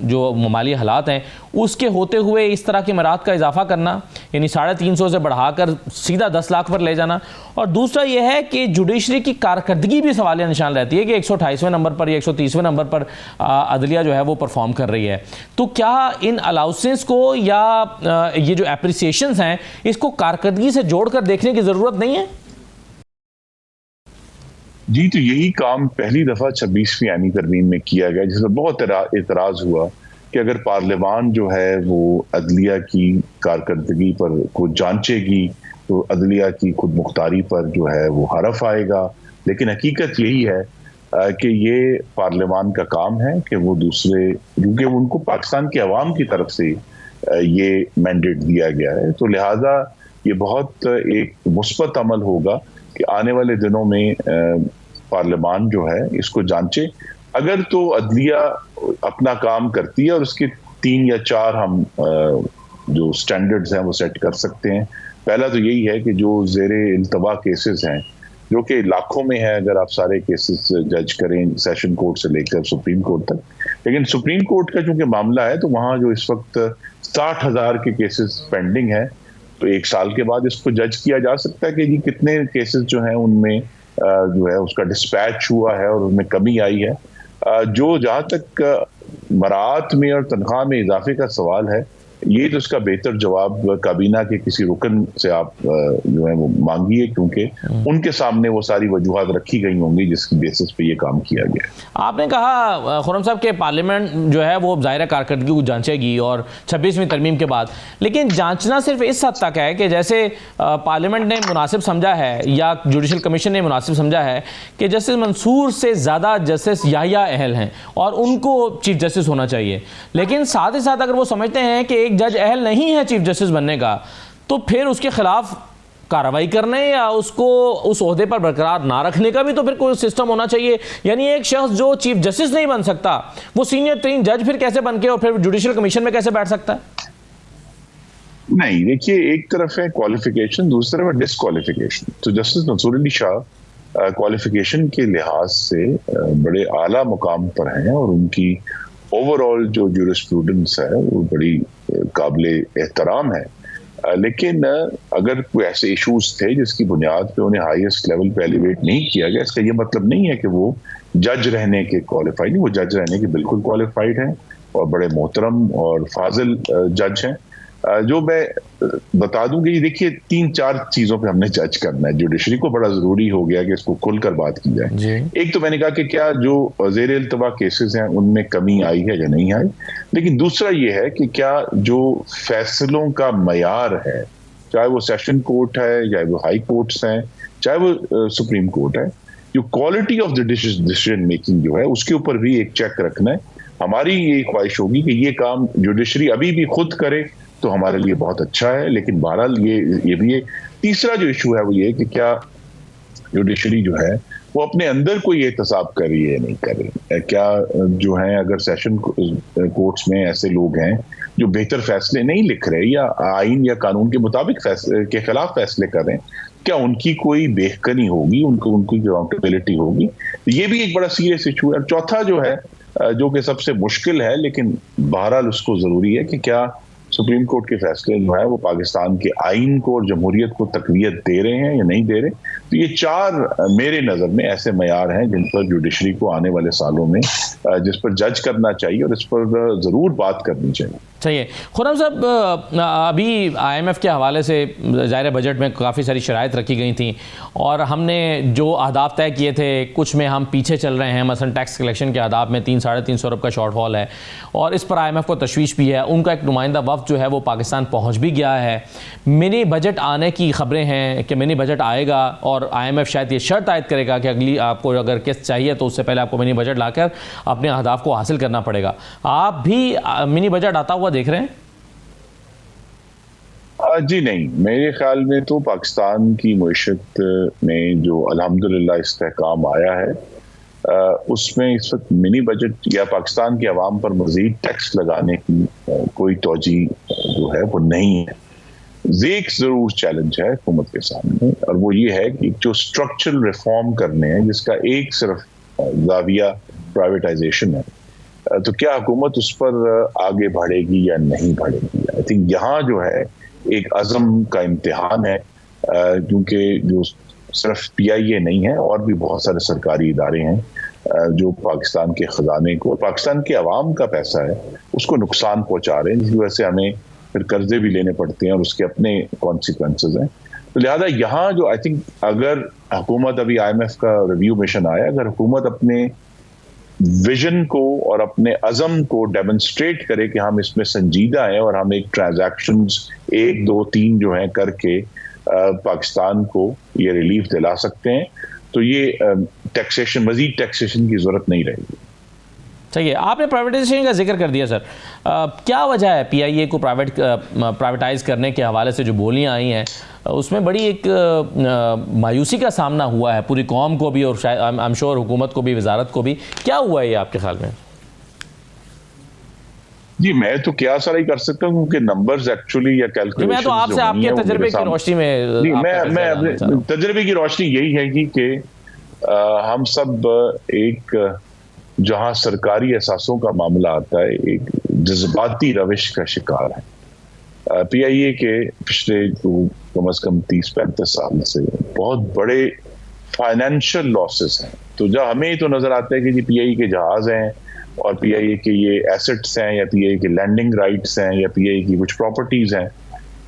जो माली हालात हैं उसके होते हुए इस तरह के मरात का इजाफा करना, यानी 350 से बढ़ाकर सीधा 10 लाख पर ले जाना, और दूसरा यह है कि जुडिशरी की कारकर्दगी भी सवाल निशान रहती है कि 128वें नंबर पर या 130वें नंबर पर अदलिया जो है वो परफॉर्म कर रही है। तो क्या इन अलाउंसेस को या ये जो एप्रिसिएशंस हैं इसको कारकर्दगी से जोड़कर देखने की ज़रूरत नहीं है? जी, तो यही काम पहली दफ़ा 26वीं आईनी तरमीम में किया गया, जिसमें बहुत एतराज़ हुआ कि अगर पार्लियामान जो है वो अदलिया की कारकर्दगी पर को जांचेगी तो अदलिया की खुद मुख्तारी पर जो है वो हरफ आएगा। लेकिन हकीकत यही है कि ये पार्लियामान का काम है कि वो दूसरे, क्योंकि उनको पाकिस्तान के अवाम की तरफ से ये मैंडेट दिया गया है, तो लिहाजा ये बहुत एक मुस्बत अमल होगा कि आने वाले दिनों में पार्लियामान जो है इसको जांचे। अगर तो अदलिया अपना काम करती है और उसके 3 या 4 हम जो स्टैंडर्ड्स हैं वो सेट कर सकते हैं। पहला तो यही है कि जो ज़ेरे इल्तवा केसेस हैं जो कि लाखों में है अगर आप सारे केसेस जज करें सेशन कोर्ट से लेकर सुप्रीम कोर्ट तक। लेकिन सुप्रीम कोर्ट का चूंकि मामला है तो वहां जो इस वक्त 60,000 के केसेस पेंडिंग है, तो 1 साल के बाद इसको जज किया जा सकता है कि जी कितने केसेस जो हैं उनमें जो है उसका डिस्पैच हुआ है और उनमें कमी आई है। जो जहां तक मरात में और तनख्वाह में इजाफे का सवाल है, ये तो उसका बेहतर जवाब काबीना के किसी रुकन से आप जो है वो मांगिए, क्योंकि उनके सामने वो सारी वजूहात रखी गई होंगी जिसकी बेसिस पे ये काम किया गया। आपने कहा खुर्रम साहब के पार्लियामेंट जो है वो ज़ाहिर कारकर्दगी को जांचेगी और 26वीं तरमीम के बाद, लेकिन जांचना सिर्फ इस हद तक है कि जैसे पार्लियामेंट ने मुनासिब समझा है या जुडिशल कमीशन ने मुनासिब समझा है कि जस्टिस मंसूर से ज़्यादा जस्टिस याहिया अहल हैं और उनको चीफ जस्टिस होना चाहिए, लेकिन साथ ही साथ अगर वो समझते हैं कि एक जज अहल नहीं है चीफ जस्टिस बनने का, तो फिर उसके खिलाफ कार्रवाई करने या उसको उस ओहदे पर बरकरार ना रखने का भी तो फिर कोई सिस्टम होना चाहिए। यानी एक शख्स जो चीफ जस्टिस नहीं बन सकता वो सीनियर 3 जज फिर कैसे बन के और फिर जुडिशल कमीशन में कैसे बैठ सकता है? नहीं, देखिए, एक तरफ है क्वालिफिकेशन, दूसरी तरफ है डिसक्वालिफिकेशन। तो जस्टिस मंसूर अली शाह क्वालिफिकेशन के लिहाज से बड़े आला मुकाम पर हैं और उनकी ओवरऑल जो जूरिस्प्रूडेंस है वो बड़ी काबिले एहतराम है। लेकिन अगर कोई ऐसे इश्यूज थे जिसकी बुनियाद पे उन्हें हाईएस्ट लेवल पे एलिवेट नहीं किया गया, इसका ये मतलब नहीं है कि वो जज रहने के क्वालिफाइड नहीं, वो जज रहने के बिल्कुल क्वालिफाइड हैं और बड़े मोहतरम और फाजिल जज हैं। जो मैं बता दूं कि देखिए 3-4 चीजों पे हमने जज करना है। जुडिशरी को बड़ा जरूरी हो गया कि इसको खुलकर बात की जाए। एक तो मैंने कहा कि क्या जो ज़ेर इल्तवा केसेस हैं उनमें कमी आई है या नहीं आई, लेकिन दूसरा ये है कि क्या जो फैसलों का मयार है, चाहे वो सेशन कोर्ट है, चाहे वो हाई कोर्ट्स हैं, चाहे वो सुप्रीम कोर्ट है, जो quality of the decision making जो है उसके ऊपर भी एक चेक रखना है। हमारी ये ख्वाहिश होगी कि ये काम जुडिशरी अभी भी खुद करे तो हमारे लिए बहुत अच्छा है, लेकिन बहरहाल ये भी है। तीसरा जो इशू है वो ये कि क्या जुडिशरी जो है वो अपने अंदर कोई एहतसाब कर रही है नहीं कर रही, क्या जो है अगर सेशन कोर्ट्स में ऐसे लोग हैं जो बेहतर फैसले नहीं लिख रहे या आइन या कानून के मुताबिक के खिलाफ फैसले कर रहे हैं, क्या उनकी कोई बेहकनी होगी, उनकी अकाउंटेबिलिटी होगी? ये भी एक बड़ा सीरियस इशू है। चौथा जो है जो कि सबसे मुश्किल है लेकिन बहरहाल उसको जरूरी है कि क्या सुप्रीम कोर्ट के फैसले जो है वो पाकिस्तान के आइन को और जमहूरियत को तकवीयत दे रहे हैं या नहीं दे रहे। तो ये 4 मेरे नज़र में ऐसे मयार हैं जिन पर जुडिशरी को आने वाले सालों में जिस पर जज करना चाहिए और इस पर ज़रूर बात करनी चाहिए। चाहिए। खुर्रम साहब, अभी IMF के हवाले से ज़ाहिर बजट में काफ़ी सारी शराइत रखी गई थी और हमने जो अहदाफ तय किए थे कुछ में हम पीछे चल रहे हैं। मसलन टैक्स कलेक्शन के अहदाफ में 3-350 अरब का शॉर्टफॉल है और इस पर IMF को तशवीश भी है। उनका एक नुमाइंदा वफ़द जो है वो पाकिस्तान पहुँच भी गया है। मिनी बजट आने की खबरें हैं कि मिनी बजट आएगा और IMF शायद ये शर्त आयद करेगा कि अगली आपको अगर किस्त चाहिए तो उससे पहले आपको मिनी बजट लाकर अपने अहदाफ को हासिल करना पड़ेगा। आप भी मिनी बजट आता हुआ देख रहे हैं? जी नहीं, मेरे ख्याल में तो पाकिस्तान की मईशत में जो अल्हम्दुलिल्लाह इस्तेहकाम आया है उसमें इस वक्त मिनी बजट या पाकिस्तान के अवाम पर मजीद टैक्स लगाने की कोई तौजी जो है वो नहीं है। एक जरूर चैलेंज है हुकूमत के सामने और वो ये है कि जो स्ट्रक्चरल रिफॉर्म करने हैं जिसका एक सिर्फ जाविया प्राइवेटाइजेशन है, तो क्या हुकूमत उस पर आगे बढ़ेगी या नहीं बढ़ेगी? आई थिंक यहाँ जो है एक अज़म का इम्तिहान है, क्योंकि जो सिर्फ PIA नहीं है और भी बहुत सारे सरकारी इदारे हैं जो पाकिस्तान के ख़जाने को, पाकिस्तान के अवाम का पैसा है उसको नुकसान पहुँचा रहे हैं, जिसकी वजह से हमें फिर कर्जे भी लेने पड़ते हैं और उसके अपने कॉन्सिक्वेंसेस हैं। तो लिहाजा यहाँ जो आई थिंक अगर हुकूमत, अभी IMF का रिव्यू मिशन आया, अगर हुकूमत अपने विजन को और अपने अज़म को डेमोन्स्ट्रेट करे कि हम इसमें संजीदा हैं और हम एक ट्रांजैक्शंस 1, 2, 3 जो हैं करके पाकिस्तान को ये रिलीफ दिला सकते हैं, तो ये टैक्सेशन, मजीद टैक्सेशन की जरूरत नहीं रहेगी। चाहिए। आपने प्राइवेटाइजेशन का जिक्र कर दिया सर, क्या वजह है PIA को प्राइवेटाइज करने के हवाले से जो बोलियां आई हैं उसमें बड़ी एक मायूसी का सामना हुआ है पूरी कौम को भी और शायद आई एम श्योर हुकूमत को भी, वजारत को भी। क्या हुआ है ये आपके ख्याल में? जी मैं तो क्या सारा ही कर सकता हूँ क्योंकि नंबर्स एक्चुअली या कैलकुलेशन मैं तो आपसे आपके तजर्बे की रोशनी में मैं अपने तजर्बे की रोशनी यही है कि हम सब एक जहां सरकारी एहसासों का मामला आता है एक जज्बाती रविश का शिकार है। पीआईए के पिछले कम से कम 30-35 साल से बहुत बड़े फाइनेंशियल लॉसेस हैं। तो जब हमें तो नजर आता है कि जी पीआईए के जहाज हैं और पीआईए के ये एसेट्स हैं या पीआईए के लैंडिंग राइट्स हैं या पीआईए की कुछ प्रॉपर्टीज हैं,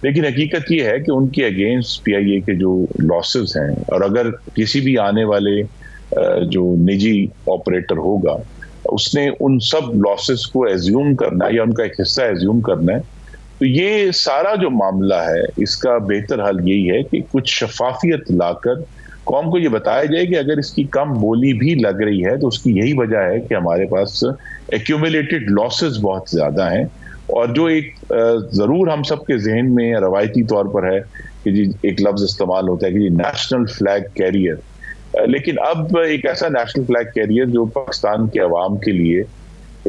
लेकिन हकीकत ये है कि उनके अगेंस्ट पीआईए के जो लॉसेस हैं और अगर किसी भी आने वाले जो निजी ऑपरेटर होगा उसने उन सब लॉसेस को एज्यूम करना है या उनका एक हिस्सा एज्यूम करना है, तो ये सारा जो मामला है इसका बेहतर हल यही है कि कुछ शफाफियत लाकर कौम को ये बताया जाए कि अगर इसकी कम बोली भी लग रही है तो उसकी यही वजह है कि हमारे पास एक्यूमुलेटेड लॉसेस बहुत ज्यादा हैं। और जो एक जरूर हम सबके जहन में रवायती तौर पर है कि जी एक लफ्ज इस्तेमाल होता है कि जी नेशनल फ्लैग कैरियर, लेकिन अब एक ऐसा नेशनल फ्लैग कैरियर जो पाकिस्तान के अवाम के लिए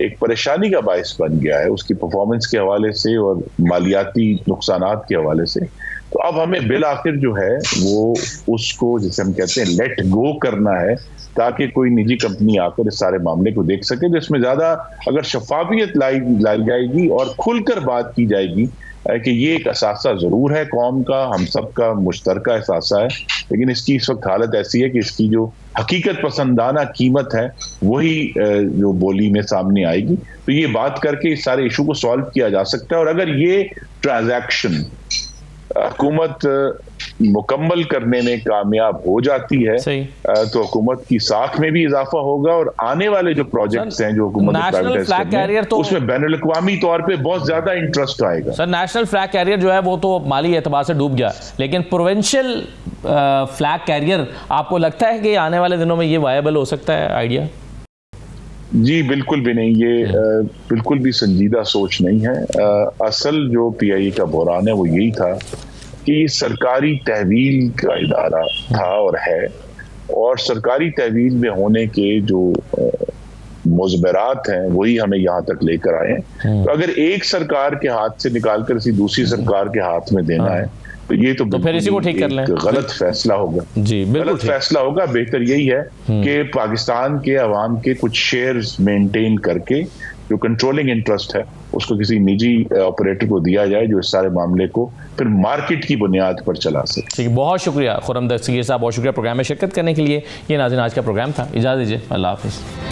एक परेशानी का बायस बन गया है उसकी परफॉर्मेंस के हवाले से और मालियाती नुकसानात के हवाले से, तो अब हमें बिल आखिर जो है वो उसको जिसे हम कहते हैं लेट गो करना है ताकि कोई निजी कंपनी आकर इस सारे मामले को देख सके, जिसमें ज्यादा अगर शफाफियत लाई जाएगी और खुलकर बात की जाएगी कि ये एक असासा जरूर है कौम का, हम सबका मुश्तरका असासा है, लेकिन इसकी इस वक्त हालत ऐसी है कि इसकी जो हकीकत पसंदाना कीमत है वही जो बोली में सामने आएगी। तो ये बात करके इस सारे इशू को सॉल्व किया जा सकता है और अगर ये ट्रांजैक्शन हुकूमत मुकम्मल करने में कामयाब हो जाती है तो हुकूमत की साख में भी इजाफा होगा और आने वाले जो प्रोजेक्ट्स हैं जो हुकूमत नेशनल फ्लैग कैरियर तो उसमें बैनुल-अक़वामी तौर पे बहुत ज्यादा इंटरेस्ट आएगा। सर नेशनल फ्लैग कैरियर जो है वो तो माली एतबार से डूब गया, लेकिन प्रोविंशियल फ्लैग कैरियर आपको लगता है कि आने वाले दिनों में ये वायबल हो सकता है आइडिया? जी बिल्कुल भी नहीं, ये बिल्कुल भी संजीदा सोच नहीं है। असल जो पीआईए का बहरान है वो यही था कि सरकारी तहवील का इदारा था और है, और सरकारी तहवील में होने के जो मुजबरात हैं वही हमें यहाँ तक लेकर आए हैं। तो अगर एक सरकार के हाथ से निकालकर किसी दूसरी सरकार के हाथ में देना है तो ये तो फिर इसी को ठीक कर लें, गलत फैसला होगा। जी बिल्कुल गलत फैसला होगा। बेहतर यही है कि पाकिस्तान के अवाम के कुछ शेयर्स मेंटेन करके जो कंट्रोलिंग इंटरेस्ट है उसको किसी निजी ऑपरेटर को दिया जाए जो इस सारे मामले को फिर मार्केट की बुनियाद पर चला सके। ठीक, बहुत शुक्रिया खुर्रम दस्तगीर साहब, बहुत शुक्रिया प्रोग्राम में शिरकत करने के लिए। ये नाज़रीन आज का प्रोग्राम था, इजाज़त दीजिए, अल्लाह हाफ़िज़।